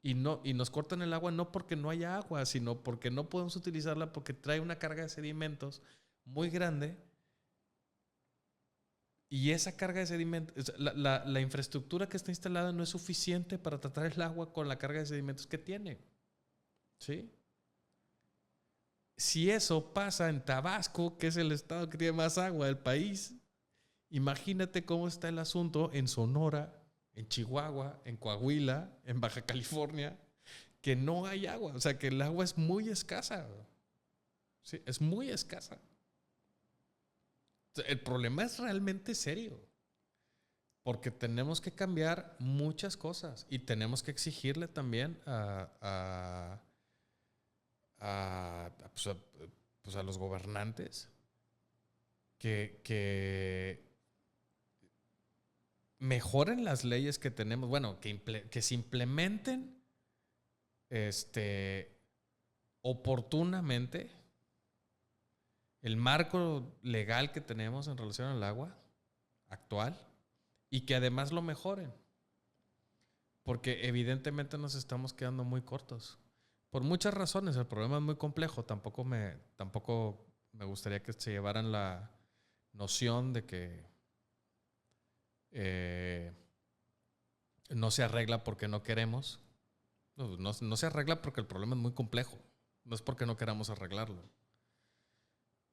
Y nos cortan el agua no porque no haya agua, sino porque no podemos utilizarla porque trae una carga de sedimentos muy grande. Y esa carga de sedimentos, la infraestructura que está instalada no es suficiente para tratar el agua con la carga de sedimentos que tiene. ¿Sí? Si eso pasa en Tabasco, que es el estado que tiene más agua del país, imagínate cómo está el asunto en Sonora, en Chihuahua, en Coahuila, en Baja California, que no hay agua. O sea, que el agua es muy escasa. Sí, es muy escasa. El problema es realmente serio. Porque tenemos que cambiar muchas cosas y tenemos que exigirle también a los gobernantes que mejoren las leyes que tenemos, bueno, que se implementen oportunamente el marco legal que tenemos en relación al agua actual y que además lo mejoren. Porque evidentemente nos estamos quedando muy cortos. Por muchas razones, el problema es muy complejo. Tampoco me gustaría que se llevaran la noción de que no se arregla porque no queremos. No se arregla porque el problema es muy complejo. No es porque no queramos arreglarlo.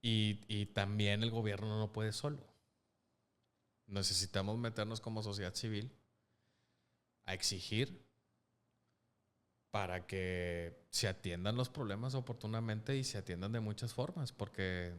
Y también el gobierno no puede solo. Necesitamos meternos como sociedad civil a exigir para que se atiendan los problemas oportunamente y se atiendan de muchas formas, porque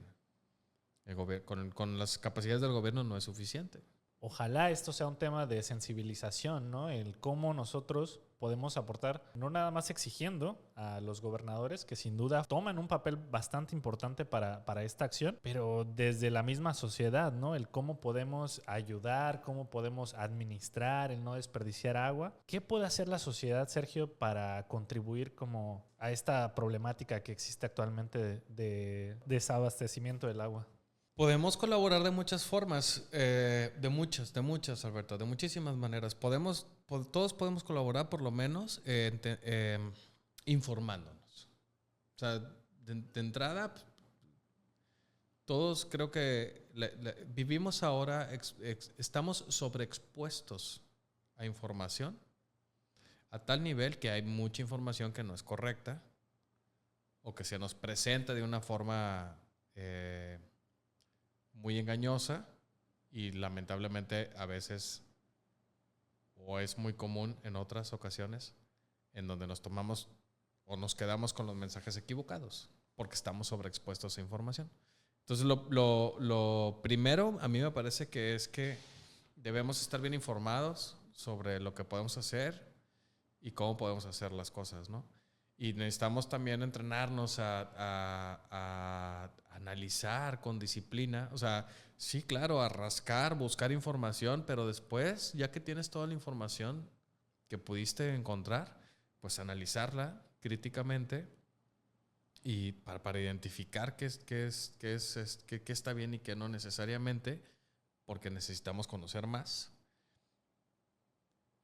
con las capacidades del gobierno no es suficiente. Ojalá esto sea un tema de sensibilización, ¿no? El cómo nosotros podemos aportar, no nada más exigiendo a los gobernadores, que sin duda toman un papel bastante importante para esta acción, pero desde la misma sociedad, ¿no? El cómo podemos ayudar, cómo podemos administrar, el no desperdiciar agua. ¿Qué puede hacer la sociedad, Sergio, para contribuir como a esta problemática que existe actualmente de desabastecimiento del agua? Podemos colaborar de muchas formas, de muchas, Alberto, de muchísimas maneras. Todos podemos colaborar por lo menos informándonos. O sea, de entrada, todos creo que vivimos ahora, estamos sobreexpuestos a información a tal nivel que hay mucha información que no es correcta o que se nos presenta de una forma muy engañosa y lamentablemente a veces, o es muy común en otras ocasiones, en donde nos tomamos o nos quedamos con los mensajes equivocados porque estamos sobreexpuestos a información. Entonces, lo primero a mí me parece que es que debemos estar bien informados sobre lo que podemos hacer y cómo podemos hacer las cosas, ¿no? Y necesitamos también entrenarnos a analizar con disciplina. O sea, sí, claro, a rascar, buscar información, pero después, ya que tienes toda la información que pudiste encontrar, pues analizarla críticamente y para identificar qué está bien y qué no necesariamente, porque necesitamos conocer más.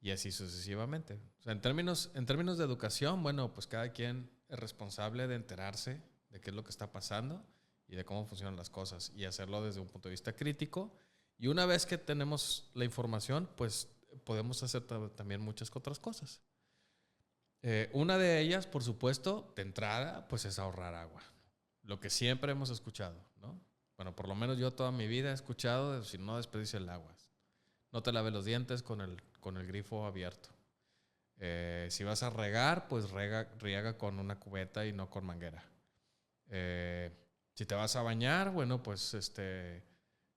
Y así sucesivamente. O sea, en términos de educación, bueno, pues cada quien es responsable de enterarse de qué es lo que está pasando y de cómo funcionan las cosas y hacerlo desde un punto de vista crítico. Y una vez que tenemos la información, pues podemos hacer también muchas otras cosas. Una de ellas, por supuesto, de entrada, pues es ahorrar agua. Lo que siempre hemos escuchado, ¿no? Bueno, por lo menos yo toda mi vida he escuchado, si no desperdicies el agua. No te laves los dientes con el grifo abierto. Si vas a regar, pues riega con una cubeta y no con manguera. Si te vas a bañar, bueno, pues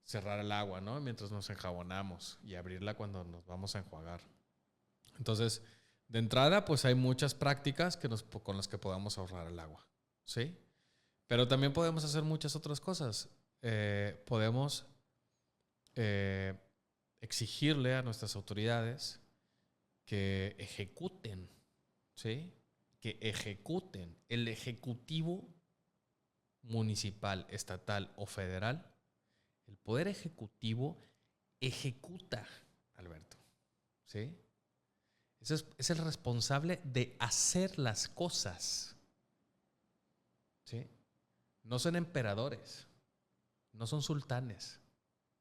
cerrar el agua, ¿no? Mientras nos enjabonamos y abrirla cuando nos vamos a enjuagar. Entonces, de entrada, pues hay muchas prácticas con las que podamos ahorrar el agua, ¿sí? Pero también podemos hacer muchas otras cosas. Podemos exigirle a nuestras autoridades que ejecuten, ¿sí? Que ejecuten. El ejecutivo municipal, estatal o federal, el poder ejecutivo ejecuta, Alberto, ¿sí? Es el responsable de hacer las cosas, ¿sí? No son emperadores, no son sultanes,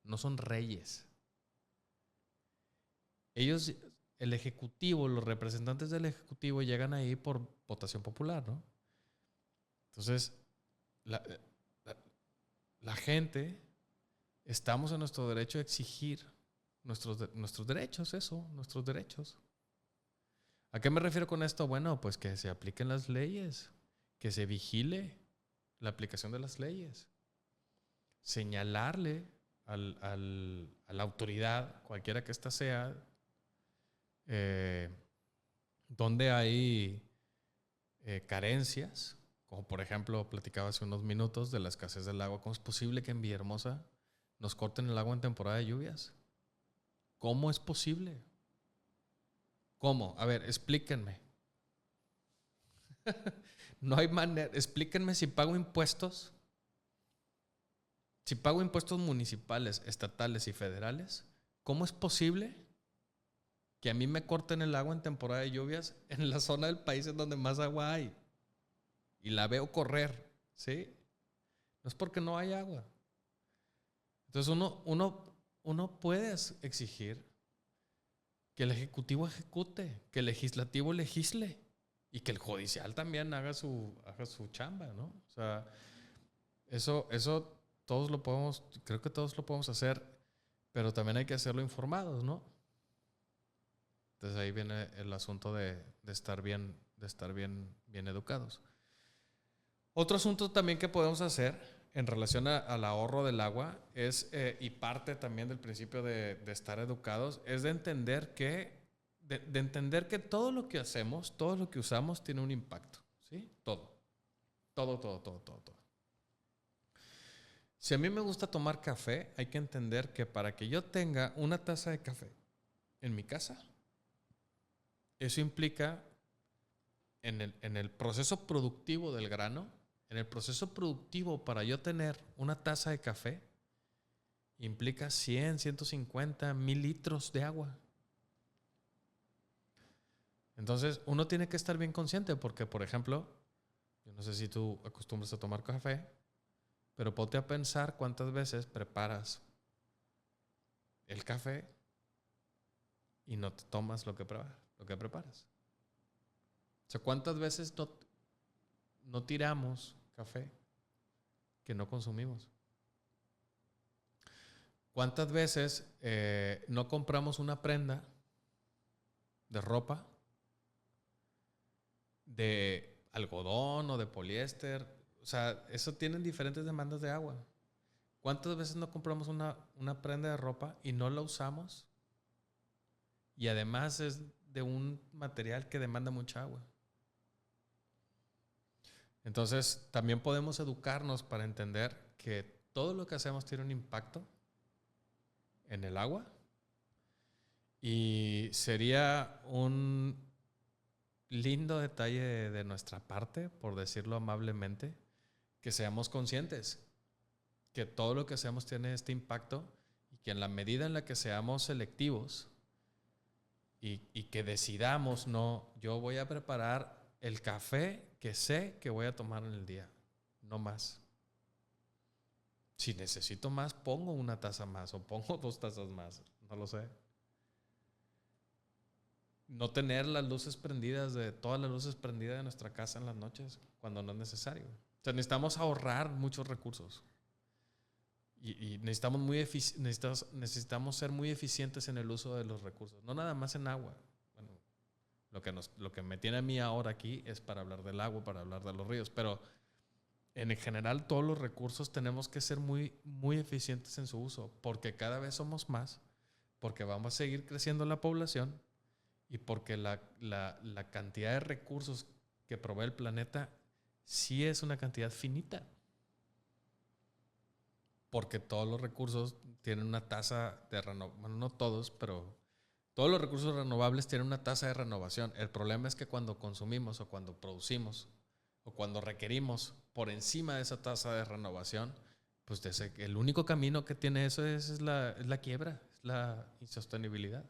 no son reyes. Ellos, el ejecutivo, los representantes del ejecutivo llegan ahí por votación popular, ¿no? Entonces, la gente, estamos en nuestro derecho a exigir nuestros derechos, nuestros derechos. ¿A qué me refiero con esto? Bueno, pues que se apliquen las leyes, que se vigile la aplicación de las leyes, señalarle a la autoridad, cualquiera que ésta sea, donde hay carencias, como por ejemplo platicaba hace unos minutos de la escasez del agua. ¿Cómo es posible que en Villahermosa nos corten el agua en temporada de lluvias? ¿Cómo es posible? ¿Cómo? A ver, explíquenme. No hay manera. Explíquenme si pago impuestos. Si pago impuestos municipales, estatales y federales, ¿cómo es posible que a mí me corten el agua en temporada de lluvias en la zona del país en donde más agua hay? Y la veo correr, ¿sí? No es porque no hay agua. Entonces uno puede exigir que el ejecutivo ejecute, que el legislativo legisle y que el judicial también haga su chamba, ¿no? O sea, eso todos lo podemos, creo que todos lo podemos hacer, pero también hay que hacerlo informados, ¿no? Entonces ahí viene el asunto de estar bien educados. Otro asunto también que podemos hacer en relación al ahorro del agua es, y parte también del principio de estar educados, es de entender que todo lo que hacemos, todo lo que usamos tiene un impacto, ¿sí? Todo. Si a mí me gusta tomar café, hay que entender que para que yo tenga una taza de café en mi casa, eso implica en el proceso productivo del grano, en el proceso productivo para yo tener una taza de café, implica 100, 150, 1000 litros de agua. Entonces, uno tiene que estar bien consciente porque, por ejemplo, yo no sé si tú acostumbras a tomar café, Pero ponte a pensar cuántas veces preparas el café y no te tomas lo que preparas. O sea, ¿cuántas veces no tiramos café que no consumimos? ¿Cuántas veces no compramos una prenda de ropa de algodón o de poliéster? O sea, eso tienen diferentes demandas de agua. ¿Cuántas veces no compramos una prenda de ropa y no la usamos? Y además es de un material que demanda mucha agua. Entonces, también podemos educarnos para entender que todo lo que hacemos tiene un impacto en el agua. Y sería un lindo detalle de nuestra parte, por decirlo amablemente, que seamos conscientes que todo lo que hacemos tiene este impacto y que en la medida en la que seamos selectivos y que decidamos, no, yo voy a preparar el café que sé que voy a tomar en el día, no más. Si necesito más, pongo una taza más o pongo 2 tazas más, no lo sé. No tener todas las luces prendidas de nuestra casa en las noches cuando no es necesario. O sea, necesitamos ahorrar muchos recursos. Y necesitamos ser muy eficientes en el uso de los recursos. No nada más en agua. Bueno, lo que me tiene a mí ahora aquí es para hablar del agua, para hablar de los ríos. Pero en general todos los recursos tenemos que ser muy, muy eficientes en su uso. Porque cada vez somos más. Porque vamos a seguir creciendo la población. Y porque la cantidad de recursos que provee el planeta sí es una cantidad finita. Porque todos los recursos tienen una tasa de renovación. Bueno, no todos, pero todos los recursos renovables tienen una tasa de renovación. El problema es que cuando consumimos o cuando producimos o cuando requerimos por encima de esa tasa de renovación, pues el único camino que tiene eso es la quiebra, es la insostenibilidad.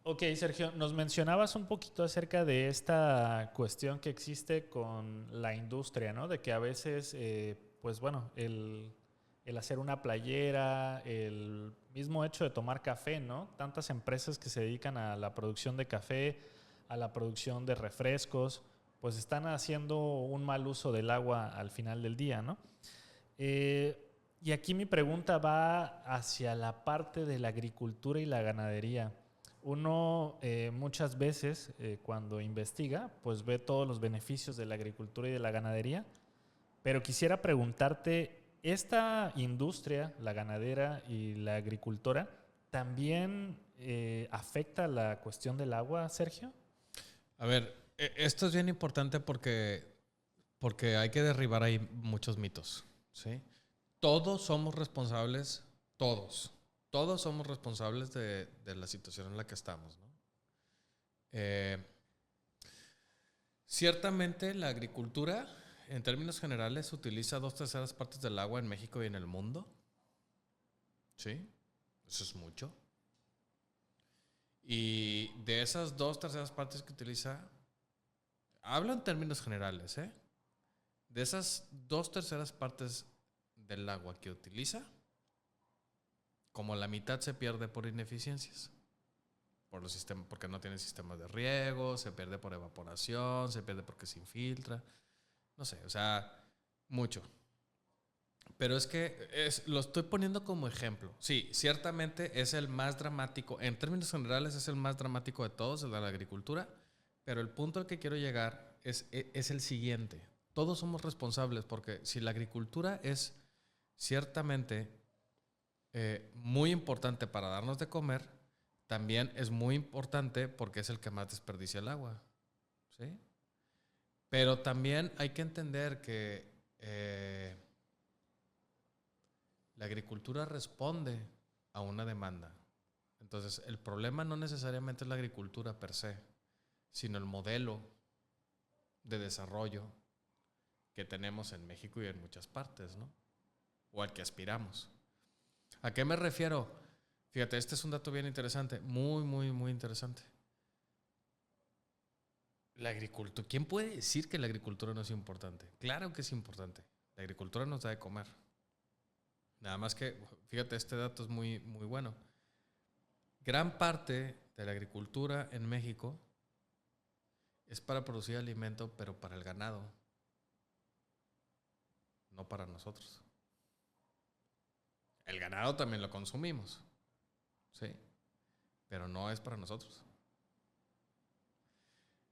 Ok, Sergio, nos mencionabas un poquito acerca de esta cuestión que existe con la industria, ¿no? De que a veces, pues bueno, el hacer una playera, el mismo hecho de tomar café, ¿no? Tantas empresas que se dedican a la producción de café, a la producción de refrescos, pues están haciendo un mal uso del agua al final del día, ¿no? Y aquí mi pregunta va hacia la parte de la agricultura y la ganadería. Uno muchas veces cuando investiga, pues ve todos los beneficios de la agricultura y de la ganadería, pero quisiera preguntarte, ¿esta industria, la ganadera y la agricultora, también afecta la cuestión del agua, Sergio? A ver, esto es bien importante porque hay que derribar ahí muchos mitos, ¿sí? Todos somos responsables, todos somos responsables de la situación en la que estamos, ¿no? Ciertamente la agricultura, en términos generales, utiliza 2/3 partes del agua en México y en el mundo, ¿sí? Eso es mucho. Y de esas 2/3 partes que utiliza, hablo en términos generales, ¿eh? De esas 2/3 partes del agua que utiliza, como la mitad se pierde por ineficiencias. Porque no tiene sistemas de riego, se pierde por evaporación, se pierde porque se infiltra. No sé, o sea, mucho. Pero es que lo estoy poniendo como ejemplo. Sí, ciertamente es el más dramático. En términos generales es el más dramático de todos, el de la agricultura. Pero el punto al que quiero llegar es el siguiente. Todos somos responsables porque si la agricultura es ciertamente muy importante para darnos de comer, también es muy importante porque es el que más desperdicia el agua, ¿sí? Pero también hay que entender que la agricultura responde a una demanda. Entonces, el problema no necesariamente es la agricultura per se, sino el modelo de desarrollo que tenemos en México y en muchas partes, ¿no? O al que aspiramos. ¿A qué me refiero? Fíjate, este es un dato bien interesante, muy, muy, muy interesante. La agricultura, ¿quién puede decir que la agricultura no es importante? Claro que es importante. La agricultura nos da de comer. Nada más que, fíjate, este dato es muy, muy bueno. Gran parte de la agricultura en México es para producir alimento, pero para el ganado, no para nosotros. El ganado también lo consumimos, ¿sí? Pero no es para nosotros.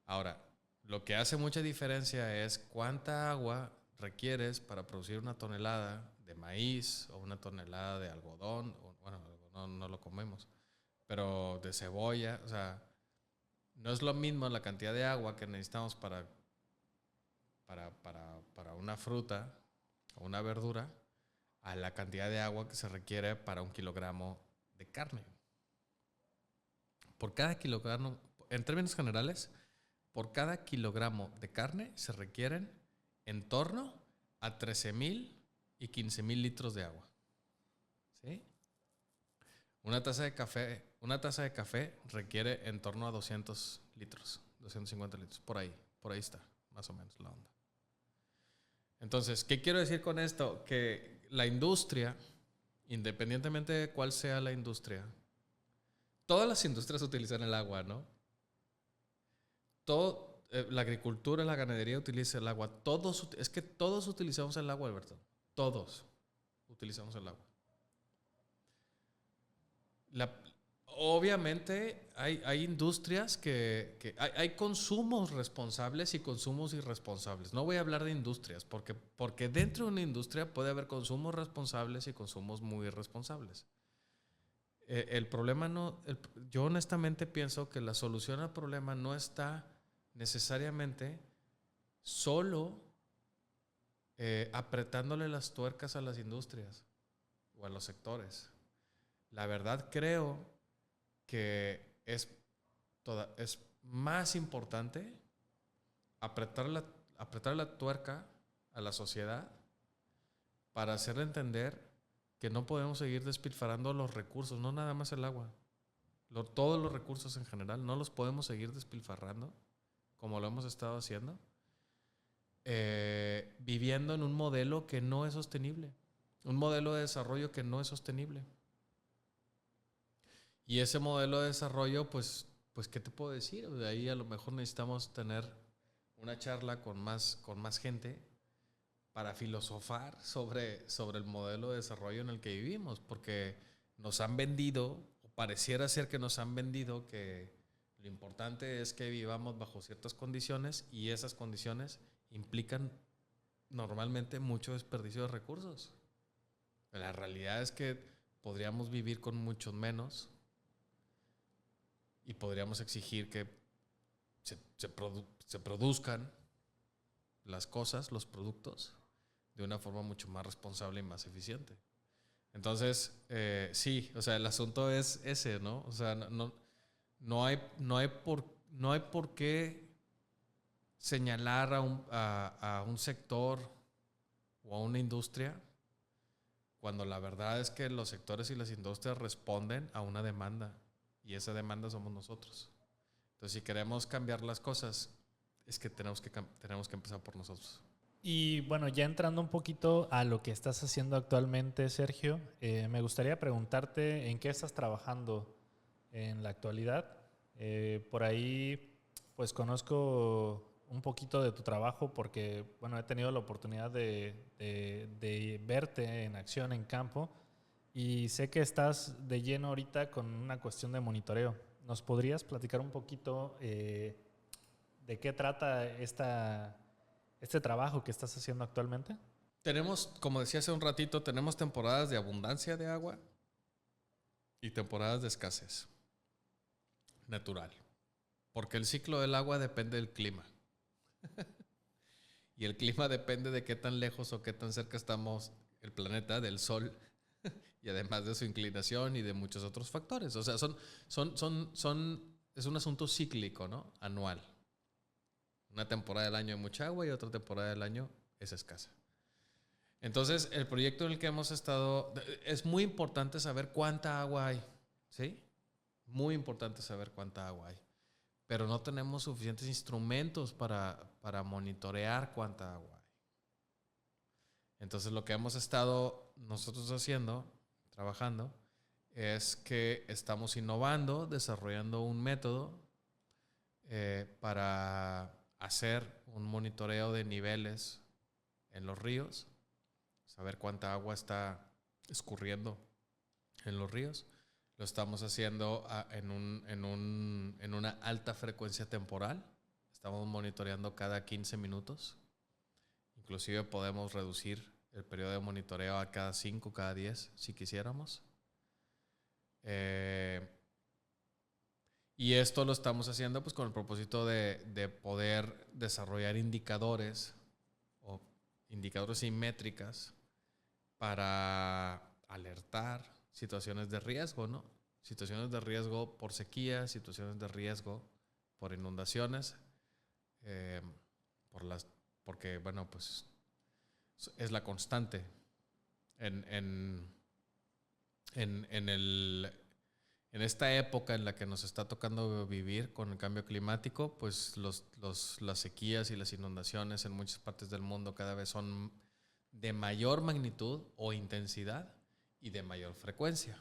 Ahora, lo que hace mucha diferencia es cuánta agua requieres para producir una tonelada de maíz o una tonelada de algodón, o, bueno, algodón no lo comemos, pero de cebolla, o sea, no es lo mismo la cantidad de agua que necesitamos para una fruta o una verdura a la cantidad de agua que se requiere para 1 kilogramo de carne. Por cada kilogramo, en términos generales, por cada kilogramo de carne se requieren en torno a 13,000 y 15,000 litros de agua. ¿Sí? Una taza de café requiere en torno a 200 litros, 250 litros, por ahí está, más o menos la onda. Entonces, ¿qué quiero decir con esto? Que la industria, independientemente de cuál sea la industria, todas las industrias utilizan el agua, ¿no? La agricultura, la ganadería utiliza el agua. Es que todos utilizamos el agua, Alberto. Todos utilizamos el agua. Obviamente hay industrias que hay consumos responsables y consumos irresponsables. No voy a hablar de industrias porque dentro de una industria puede haber consumos responsables y consumos muy irresponsables. El problema yo honestamente pienso que la solución al problema no está necesariamente solo apretándole las tuercas a las industrias o a los sectores. La verdad creo que es más importante apretar la tuerca a la sociedad para hacerle entender que no podemos seguir despilfarrando los recursos, no nada más el agua. Todos los recursos en general no los podemos seguir despilfarrando como lo hemos estado haciendo, viviendo en un modelo que no es sostenible, un modelo de desarrollo que no es sostenible. Y ese modelo de desarrollo, pues ¿qué te puedo decir? De ahí a lo mejor necesitamos tener una charla con más gente para filosofar sobre el modelo de desarrollo en el que vivimos, porque nos han vendido, o pareciera ser que nos han vendido, que lo importante es que vivamos bajo ciertas condiciones y esas condiciones implican normalmente mucho desperdicio de recursos. La realidad es que podríamos vivir con mucho menos y podríamos exigir que se produzcan las cosas, los productos, de una forma mucho más responsable y más eficiente. Entonces, sí, o sea, el asunto es ese, ¿no? O sea, no hay por qué señalar a un sector o a una industria cuando la verdad es que los sectores y las industrias responden a una demanda y esa demanda somos nosotros. Entonces, si queremos cambiar las cosas, es que tenemos que empezar por nosotros. Y bueno, ya entrando un poquito a lo que estás haciendo actualmente, Sergio, me gustaría preguntarte en qué estás trabajando en la actualidad. Por ahí, pues conozco un poquito de tu trabajo porque, bueno, he tenido la oportunidad de verte en acción en campo y sé que estás de lleno ahorita con una cuestión de monitoreo. ¿Nos podrías platicar un poquito de qué trata este trabajo que estás haciendo actualmente? Tenemos, como decía hace un ratito, tenemos temporadas de abundancia de agua y temporadas de escasez natural. Porque el ciclo del agua depende del clima. Y el clima depende de qué tan lejos o qué tan cerca estamos el planeta del Sol y además de su inclinación y de muchos otros factores. O sea, es un asunto cíclico, ¿no? Anual. Una temporada del año hay mucha agua y otra temporada del año es escasa. Entonces, el proyecto en el que hemos estado, es muy importante saber cuánta agua hay, ¿sí? Muy importante saber cuánta agua hay. Pero no tenemos suficientes instrumentos para monitorear cuánta agua hay. Entonces lo que hemos estado nosotros haciendo, trabajando, es que estamos innovando, desarrollando un método para hacer un monitoreo de niveles en los ríos, saber cuánta agua está escurriendo en los ríos. Lo estamos haciendo en una alta frecuencia temporal. Estamos monitoreando cada 15 minutos. Inclusive podemos reducir el periodo de monitoreo a cada 5, cada 10, si quisiéramos. Y esto lo estamos haciendo pues con el propósito de poder desarrollar indicadores o indicadores y métricas para alertar situaciones de riesgo, ¿no? Situaciones de riesgo por sequía, situaciones de riesgo por inundaciones, porque, bueno, pues es la constante en esta época en la que nos está tocando vivir con el cambio climático, pues las sequías y las inundaciones en muchas partes del mundo cada vez son de mayor magnitud o intensidad y de mayor frecuencia.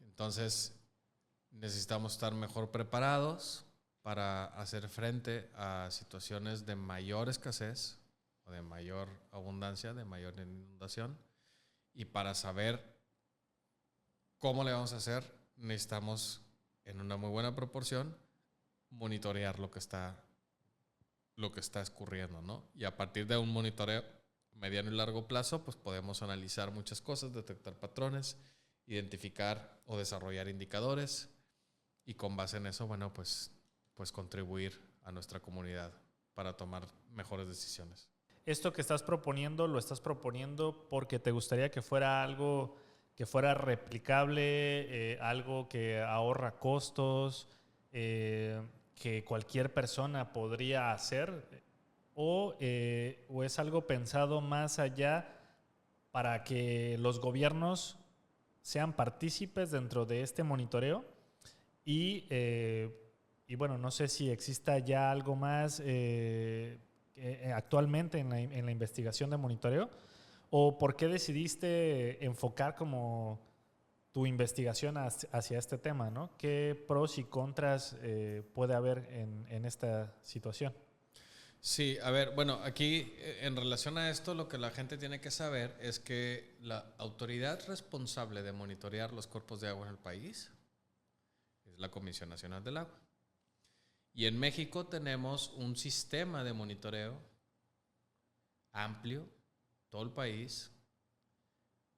Entonces, necesitamos estar mejor preparados para hacer frente a situaciones de mayor escasez o de mayor abundancia, de mayor inundación. Y para saber cómo le vamos a hacer, necesitamos, en una muy buena proporción, monitorear lo que está escurriendo, ¿no? Y a partir de un monitoreo mediano y largo plazo, pues podemos analizar muchas cosas, detectar patrones, identificar o desarrollar indicadores y con base en eso, bueno, pues contribuir a nuestra comunidad para tomar mejores decisiones. Esto que estás proponiendo, lo estás proponiendo porque te gustaría que fuera algo que fuera replicable, algo que ahorra costos, que cualquier persona podría hacer, o es algo pensado más allá para que los gobiernos sean partícipes dentro de este monitoreo y bueno, no sé si exista ya algo más actualmente en la investigación de monitoreo, o por qué decidiste enfocar como tu investigación hacia este tema, ¿no? ¿Qué pros y contras puede haber en esta situación? Sí, a ver, bueno, aquí en relación a esto, lo que la gente tiene que saber es que la autoridad responsable de monitorear los cuerpos de agua en el país es la Comisión Nacional del Agua. Y en México tenemos un sistema de monitoreo amplio, todo el país,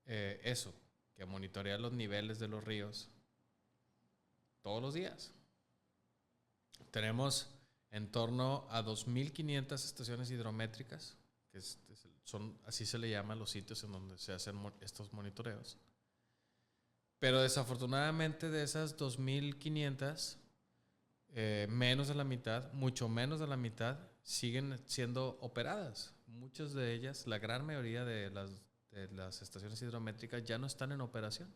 que monitorea los niveles de los ríos todos los días. Tenemos en torno a 2.500 estaciones hidrométricas, que así se le llaman los sitios en donde se hacen estos monitoreos. Pero desafortunadamente de esas 2.500, menos de la mitad, mucho menos de la mitad, siguen siendo operadas. Muchas de ellas, la gran mayoría de las estaciones hidrométricas ya no están en operación.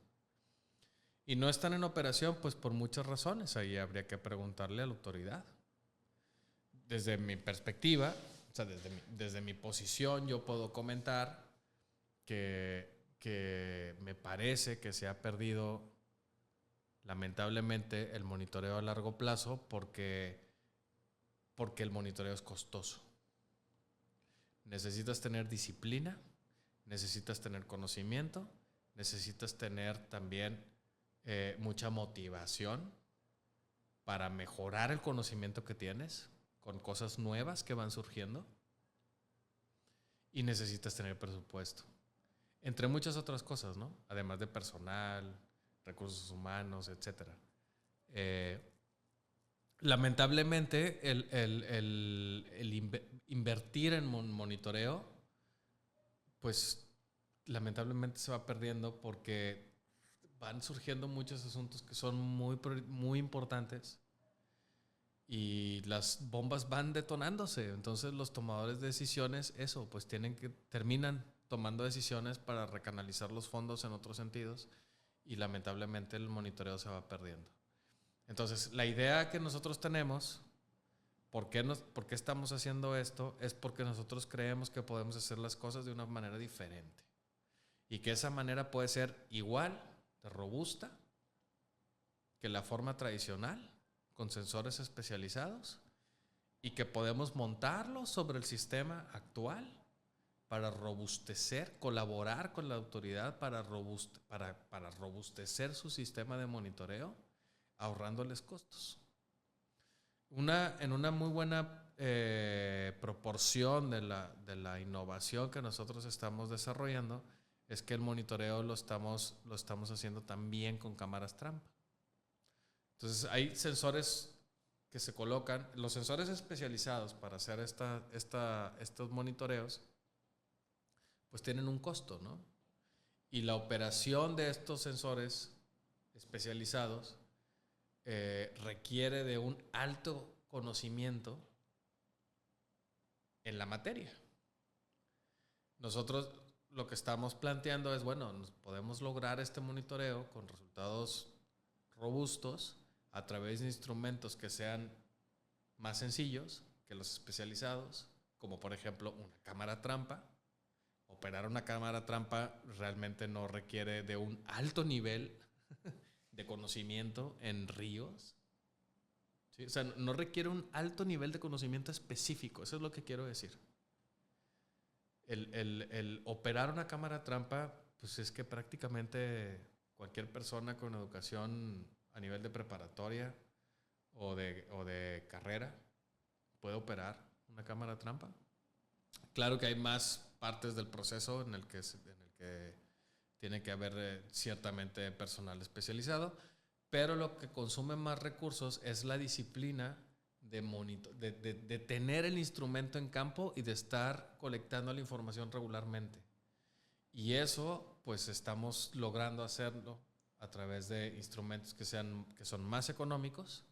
Y no están en operación pues por muchas razones. Ahí habría que preguntarle a la autoridad. Desde mi perspectiva, o sea, desde mi posición, yo puedo comentar que me parece que se ha perdido lamentablemente el monitoreo a largo plazo porque el monitoreo es costoso. Necesitas tener disciplina, necesitas tener conocimiento, necesitas tener también mucha motivación para mejorar el conocimiento que tienes con cosas nuevas que van surgiendo, y necesitas tener presupuesto, entre muchas otras cosas, ¿no? Además de personal, recursos humanos, etc. Lamentablemente, el invertir en monitoreo, pues lamentablemente se va perdiendo porque van surgiendo muchos asuntos que son muy importantes y las bombas van detonándose. Entonces los tomadores de decisiones, pues terminan tomando decisiones para recanalizar los fondos en otros sentidos y lamentablemente el monitoreo se va perdiendo. Entonces la idea que nosotros tenemos ¿Por qué estamos haciendo esto? Es porque nosotros creemos que podemos hacer las cosas de una manera diferente y que esa manera puede ser igual de robusta que la forma tradicional, con sensores especializados, y que podemos montarlo sobre el sistema actual para robustecer, colaborar con la autoridad para robustecer su sistema de monitoreo, ahorrándoles costos. En una muy buena proporción de la innovación que nosotros estamos desarrollando es que el monitoreo lo estamos haciendo también con cámaras trampa. Entonces hay sensores que se colocan, los sensores especializados para hacer estos monitoreos, pues tienen un costo, ¿no? Y la operación de estos sensores especializados requiere de un alto conocimiento en la materia. Nosotros lo que estamos planteando es, bueno, podemos lograr este monitoreo con resultados robustos a través de instrumentos que sean más sencillos que los especializados, como por ejemplo una cámara trampa. Operar una cámara trampa realmente no requiere de un alto nivel de conocimiento en ríos. ¿Sí? O sea, no requiere un alto nivel de conocimiento específico, eso es lo que quiero decir. El operar una cámara trampa, pues es que prácticamente cualquier persona con educación a nivel de preparatoria o de carrera puede operar una cámara trampa. Claro que hay más partes del proceso en el que tiene que haber ciertamente personal especializado, pero lo que consume más recursos es la disciplina de tener el instrumento en campo y de estar colectando la información regularmente. Y eso, pues estamos logrando hacerlo a través de instrumentos que son más económicos,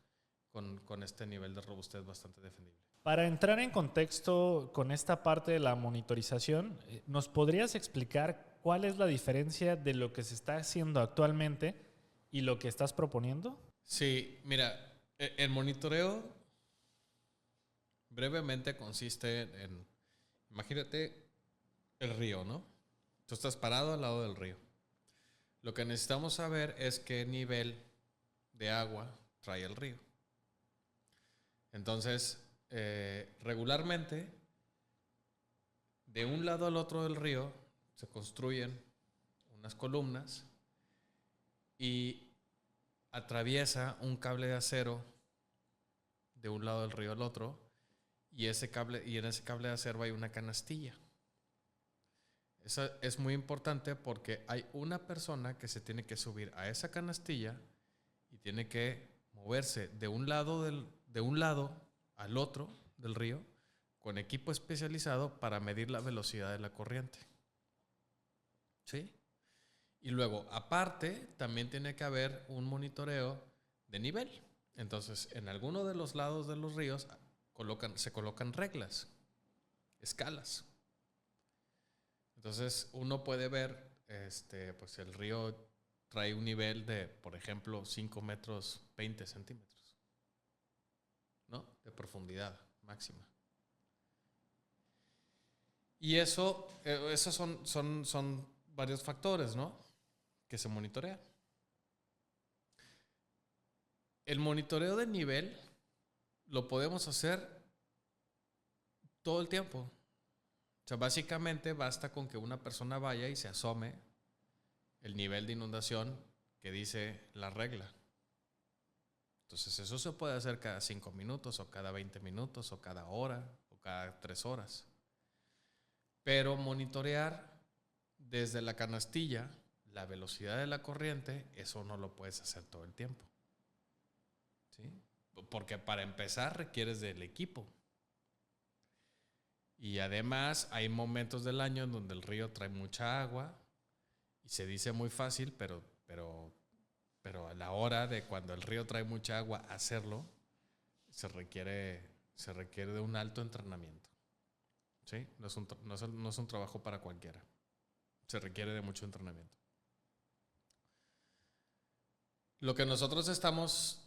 con este nivel de robustez bastante defendible. Para entrar en contexto con esta parte de la monitorización, ¿nos podrías explicar cuál es la diferencia de lo que se está haciendo actualmente y lo que estás proponiendo? Sí, mira, el monitoreo brevemente consiste en, imagínate el río, ¿no? Tú estás parado al lado del río. Lo que necesitamos saber es qué nivel de agua trae el río. Entonces, regularmente, de un lado al otro del río se construyen unas columnas y atraviesa un cable de acero de un lado del río al otro, y en ese cable de acero hay una canastilla. Eso es muy importante porque hay una persona que se tiene que subir a esa canastilla y tiene que moverse de un lado al otro del río con equipo especializado para medir la velocidad de la corriente. ¿Sí? Y luego, aparte, también tiene que haber un monitoreo de nivel. Entonces, en alguno de los lados de los ríos se colocan reglas, escalas. Entonces, uno puede ver, pues el río trae un nivel de, por ejemplo, 5 metros 20 centímetros, ¿no? De profundidad máxima. Y esos son varios factores, ¿no? Que se monitorean. El monitoreo de nivel lo podemos hacer todo el tiempo. O sea, básicamente basta con que una persona vaya y se asome el nivel de inundación que dice la regla. Entonces eso se puede hacer cada 5 minutos o cada 20 minutos o cada hora o cada 3 horas. Pero monitorear desde la canastilla la velocidad de la corriente, eso no lo puedes hacer todo el tiempo. ¿Sí? Porque para empezar requieres del equipo. Y además hay momentos del año en donde el río trae mucha agua y se dice muy fácil, pero a la hora de cuando el río trae mucha agua hacerlo, se requiere de un alto entrenamiento. ¿Sí? No es un trabajo para cualquiera. Se requiere de mucho entrenamiento. Lo que nosotros estamos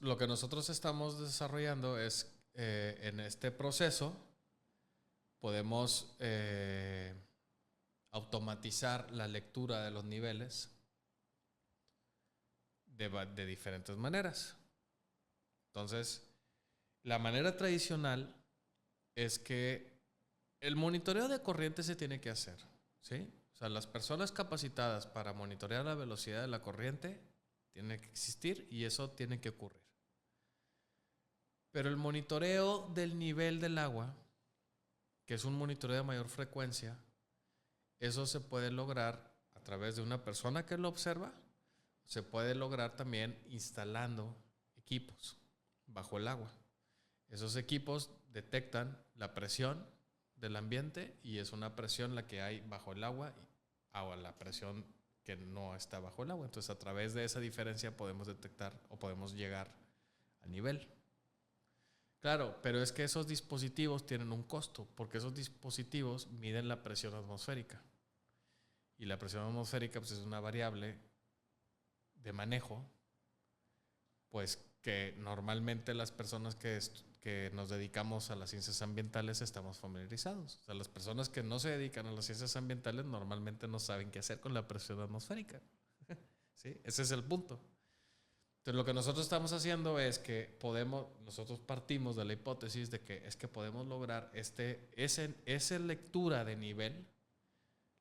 desarrollando es en este proceso podemos automatizar la lectura de los niveles de diferentes maneras. Entonces, la manera tradicional es que el monitoreo de corriente se tiene que hacer, ¿sí? O sea, las personas capacitadas para monitorear la velocidad de la corriente tienen que existir y eso tiene que ocurrir. Pero el monitoreo del nivel del agua, que es un monitoreo de mayor frecuencia, eso se puede lograr a través de una persona que lo observa. Se puede lograr también instalando equipos bajo el agua. Esos equipos detectan la presión del ambiente y es una presión la que hay bajo el agua o la presión que no está bajo el agua. Entonces, a través de esa diferencia podemos detectar o podemos llegar al nivel. Claro, pero es que esos dispositivos tienen un costo, porque esos dispositivos miden la presión atmosférica. Y la presión atmosférica pues, es una variable de manejo, pues que normalmente las personas que nos dedicamos a las ciencias ambientales estamos familiarizados. O sea, las personas que no se dedican a las ciencias ambientales normalmente no saben qué hacer con la presión atmosférica. ¿Sí? Ese es el punto. Entonces, lo que nosotros estamos haciendo es que nosotros partimos de la hipótesis de que es que podemos lograr esa lectura de nivel,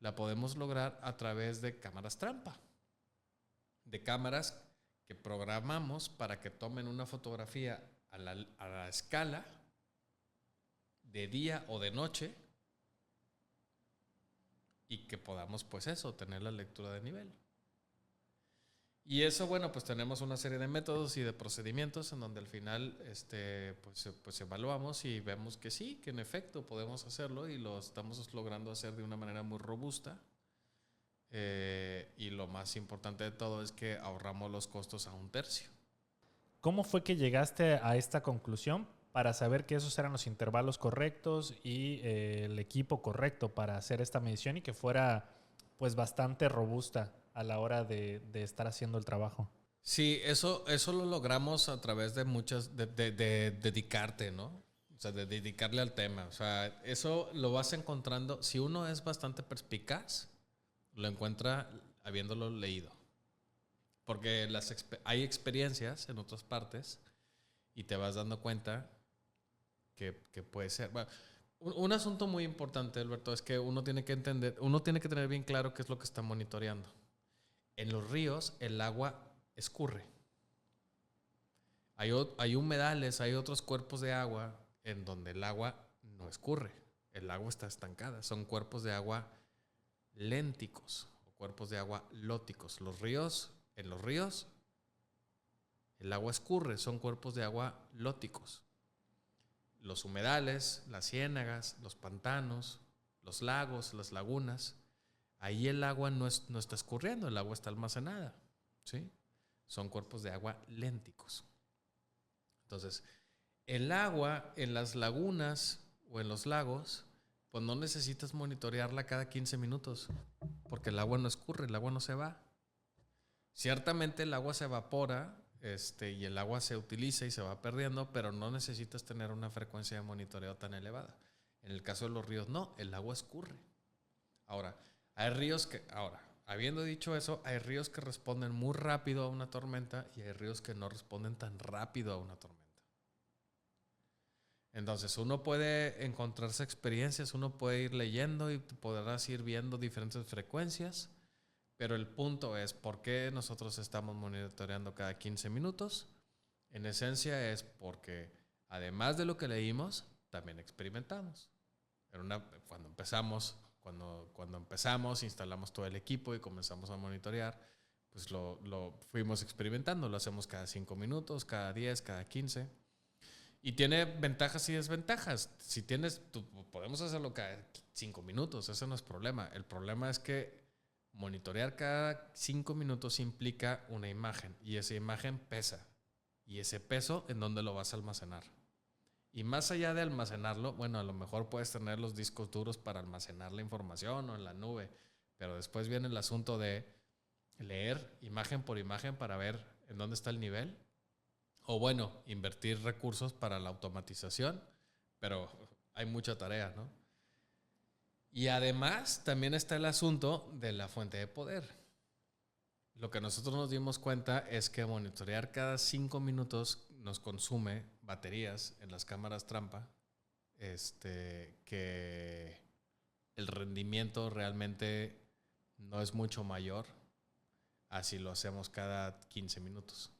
la podemos lograr a través de cámaras trampa. De cámaras que programamos para que tomen una fotografía a la escala de día o de noche y que podamos, pues eso, tener la lectura de nivel. Y eso, bueno, pues tenemos una serie de métodos y de procedimientos en donde al final pues evaluamos y vemos que sí, que en efecto podemos hacerlo y lo estamos logrando hacer de una manera muy robusta. Y lo más importante de todo es que ahorramos los costos a 1/3. ¿Cómo fue que llegaste a esta conclusión para saber que esos eran los intervalos correctos y el equipo correcto para hacer esta medición y que fuera pues bastante robusta a la hora de estar haciendo el trabajo? Sí, eso lo logramos a través de de dedicarte, ¿no? O sea, de dedicarle al tema. O sea, eso lo vas encontrando. Si uno es bastante perspicaz, lo encuentra habiéndolo leído. Porque hay experiencias en otras partes y te vas dando cuenta que puede ser. Bueno, un asunto muy importante, Alberto, es que uno tiene que tener bien claro qué es lo que está monitoreando. En los ríos el agua escurre. Hay humedales, hay otros cuerpos de agua en donde el agua no escurre. El agua está estancada. Son cuerpos de agua lénticos o cuerpos de agua lóticos. En los ríos el agua escurre, son cuerpos de agua lóticos. Los humedales, las ciénagas, los pantanos, los lagos, las lagunas, ahí el agua no está escurriendo, el agua está almacenada, ¿sí? Son cuerpos de agua lénticos. Entonces, el agua en las lagunas o en los lagos, pues no necesitas monitorearla cada 15 minutos, porque el agua no escurre, el agua no se va. Ciertamente el agua se evapora y el agua se utiliza y se va perdiendo, pero no necesitas tener una frecuencia de monitoreo tan elevada. En el caso de los ríos, no, el agua escurre. Ahora, habiendo dicho eso, hay ríos que responden muy rápido a una tormenta y hay ríos que no responden tan rápido a una tormenta. Entonces, uno puede encontrarse experiencias, uno puede ir leyendo y podrás ir viendo diferentes frecuencias. Pero el punto es, ¿por qué nosotros estamos monitoreando cada 15 minutos? En esencia es porque, además de lo que leímos, también experimentamos. Cuando empezamos, instalamos todo el equipo y comenzamos a monitorear, pues lo fuimos experimentando. Lo hacemos cada 5 minutos, cada 10, cada 15. Y tiene ventajas y desventajas. Podemos hacerlo cada 5 minutos, eso no es problema. El problema es que monitorear cada 5 minutos implica una imagen y esa imagen pesa. Y ese peso, ¿en dónde lo vas a almacenar? Y más allá de almacenarlo, bueno, a lo mejor puedes tener los discos duros para almacenar la información o en la nube, pero después viene el asunto de leer imagen por imagen para ver en dónde está el nivel. O bueno, invertir recursos para la automatización, pero hay mucha tarea, ¿no? Y además también está el asunto de la fuente de poder. Lo que nosotros nos dimos cuenta es que monitorear cada 5 minutos nos consume baterías en las cámaras trampa, que el rendimiento realmente no es mucho mayor así lo hacemos cada 15 minutos.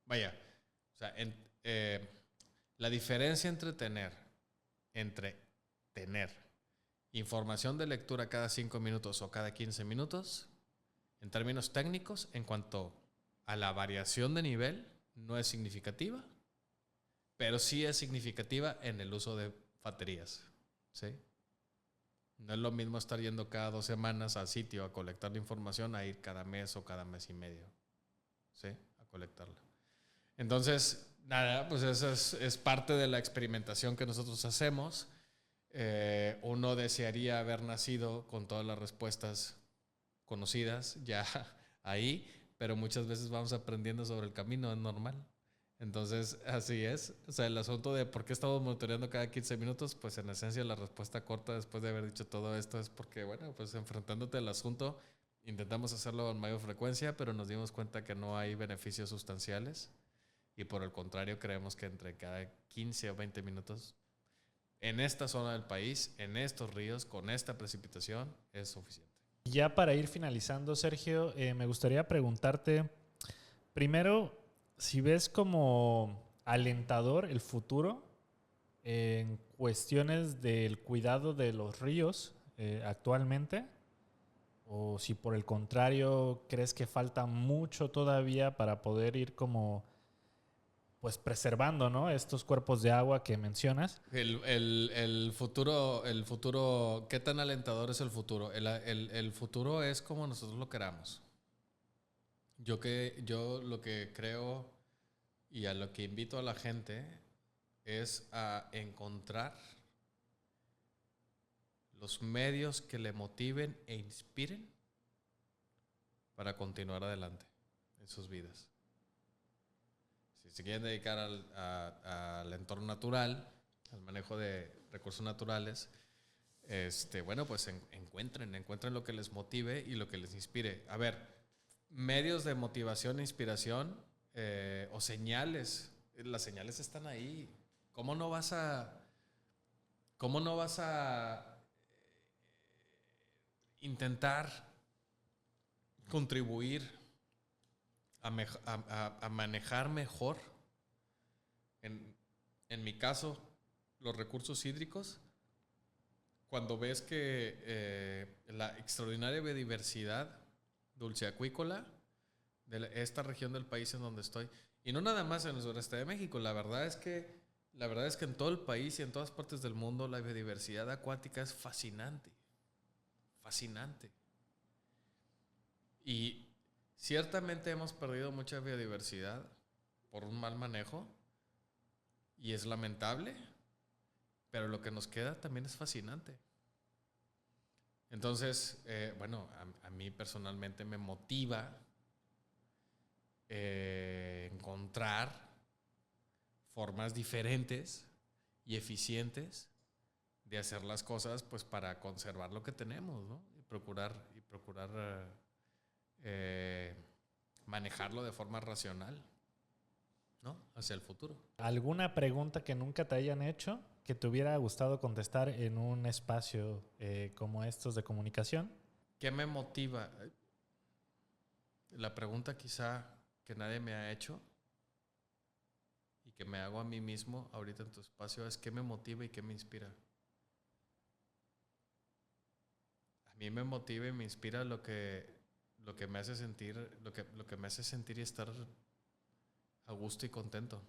Vaya, o sea, la diferencia entre tener información de lectura cada 5 minutos o cada 15 minutos, en términos técnicos, en cuanto a la variación de nivel, no es significativa, pero sí es significativa en el uso de baterías, ¿sí? No es lo mismo estar yendo cada 2 semanas al sitio a colectar la información a ir cada mes o cada mes y medio, ¿sí? A colectarla. Entonces, nada, pues eso es parte de la experimentación que nosotros hacemos. Uno desearía haber nacido con todas las respuestas conocidas ya ahí, pero muchas veces vamos aprendiendo sobre el camino, es normal. Entonces, así es. O sea, el asunto de por qué estamos monitoreando cada 15 minutos, pues en esencia la respuesta corta después de haber dicho todo esto es porque, bueno, pues enfrentándote al asunto, intentamos hacerlo con mayor frecuencia, pero nos dimos cuenta que no hay beneficios sustanciales y por el contrario creemos que entre cada 15 o 20 minutos en esta zona del país, en estos ríos, con esta precipitación, es suficiente. Ya para ir finalizando, Sergio, me gustaría preguntarte, primero, si ves como alentador el futuro en cuestiones del cuidado de los ríos actualmente, o si por el contrario crees que falta mucho todavía para poder ir como pues preservando, ¿no?, estos cuerpos de agua que mencionas. El futuro, ¿qué tan alentador es el futuro? El futuro es como nosotros lo queramos. Yo lo que creo y a lo que invito a la gente es a encontrar los medios que le motiven e inspiren para continuar adelante en sus vidas. Si se quieren dedicar al entorno natural, al manejo de recursos naturales, bueno, pues encuentren lo que les motive y lo que les inspire. A ver, medios de motivación e inspiración o señales. Las señales están ahí. ¿Cómo no vas a intentar contribuir a manejar mejor, en mi caso, los recursos hídricos, cuando ves que la extraordinaria biodiversidad dulceacuícola de esta región del país en donde estoy, y no nada más en el sureste de México, la verdad es que en todo el país y en todas partes del mundo la biodiversidad acuática es fascinante. Fascinante. Y ciertamente hemos perdido mucha biodiversidad por un mal manejo y es lamentable, pero lo que nos queda también es fascinante. Entonces, bueno, a mí personalmente me motiva encontrar formas diferentes y eficientes de hacer las cosas, pues para conservar lo que tenemos, ¿no? Y procurar manejarlo de forma racional, ¿no? Hacia el futuro. ¿Alguna pregunta que nunca te hayan hecho que te hubiera gustado contestar en un espacio como estos de comunicación? ¿Qué me motiva? La pregunta quizá que nadie me ha hecho y que me hago a mí mismo ahorita en tu espacio es ¿qué me motiva y qué me inspira? A mí me motiva y me inspira lo que me hace sentir, lo que me hace sentir y estar a gusto y contento.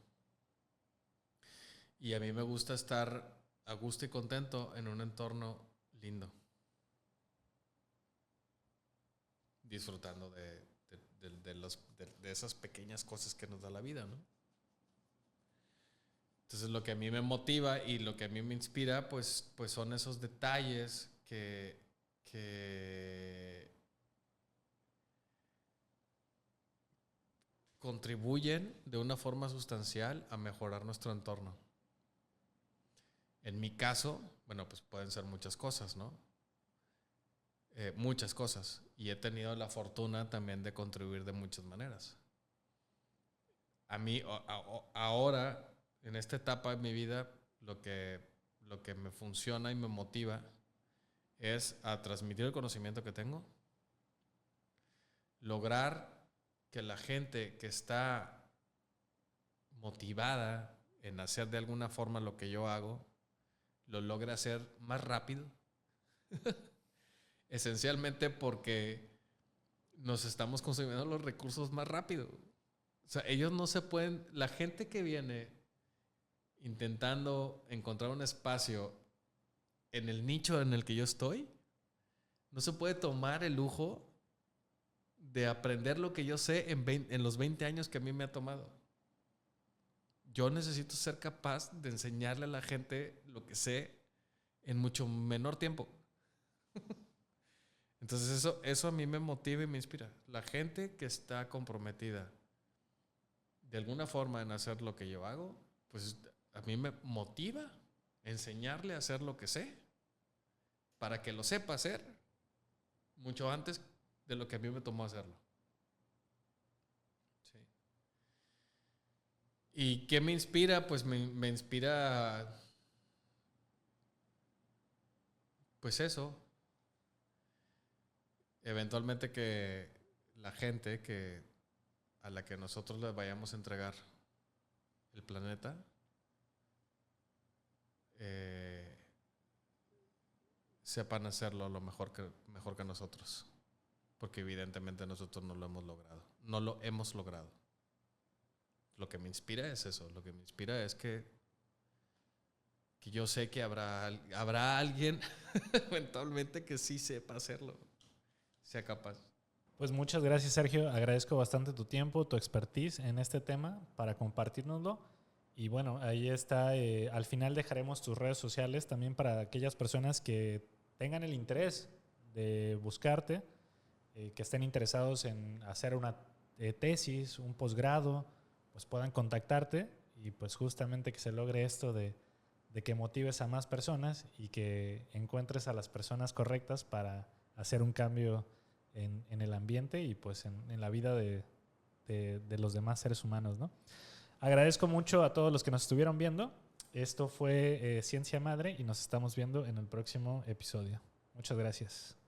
Y a mí me gusta estar a gusto y contento en un entorno lindo, disfrutando de esas pequeñas cosas que nos da la vida, ¿no? Entonces lo que a mí me motiva y lo que a mí me inspira, pues son esos detalles que contribuyen de una forma sustancial a mejorar nuestro entorno. En mi caso, bueno, pues pueden ser muchas cosas, ¿no? Muchas cosas. Y he tenido la fortuna también de contribuir de muchas maneras. A mí, ahora, en esta etapa de mi vida, lo que me funciona y me motiva es a transmitir el conocimiento que tengo, lograr que la gente que está motivada en hacer de alguna forma lo que yo hago, lo logre hacer más rápido. Esencialmente porque nos estamos consumiendo los recursos más rápido. O sea, ellos no se pueden... La gente que viene intentando encontrar un espacio en el nicho en el que yo estoy, no se puede tomar el lujo de aprender lo que yo sé en los 20 años que a mí me ha tomado. Yo necesito ser capaz de enseñarle a la gente lo que sé en mucho menor tiempo. Entonces eso a mí me motiva y me inspira. La gente que está comprometida de alguna forma en hacer lo que yo hago, pues a mí me motiva enseñarle a hacer lo que sé para que lo sepa hacer mucho antes de lo que a mí me tomó hacerlo. Sí. ¿Y qué me inspira? Pues me inspira, pues eso, eventualmente que la gente a la que nosotros le vayamos a entregar el planeta, sepan hacerlo lo mejor que nosotros. Porque evidentemente nosotros no lo hemos logrado. No lo hemos logrado. Lo que me inspira es eso. Lo que me inspira es que yo sé que habrá alguien eventualmente que sí sepa hacerlo. Sea capaz. Pues muchas gracias, Sergio. Agradezco bastante tu tiempo, tu expertise en este tema para compartirnoslo. Y bueno, ahí está. Al final dejaremos tus redes sociales también para aquellas personas que tengan el interés de buscarte, que estén interesados en hacer una tesis, un posgrado, pues puedan contactarte y pues justamente que se logre esto de que motives a más personas y que encuentres a las personas correctas para hacer un cambio en el ambiente y pues en la vida de los demás seres humanos, ¿no? Agradezco mucho a todos los que nos estuvieron viendo. Esto fue Ciencia Madre y nos estamos viendo en el próximo episodio. Muchas gracias.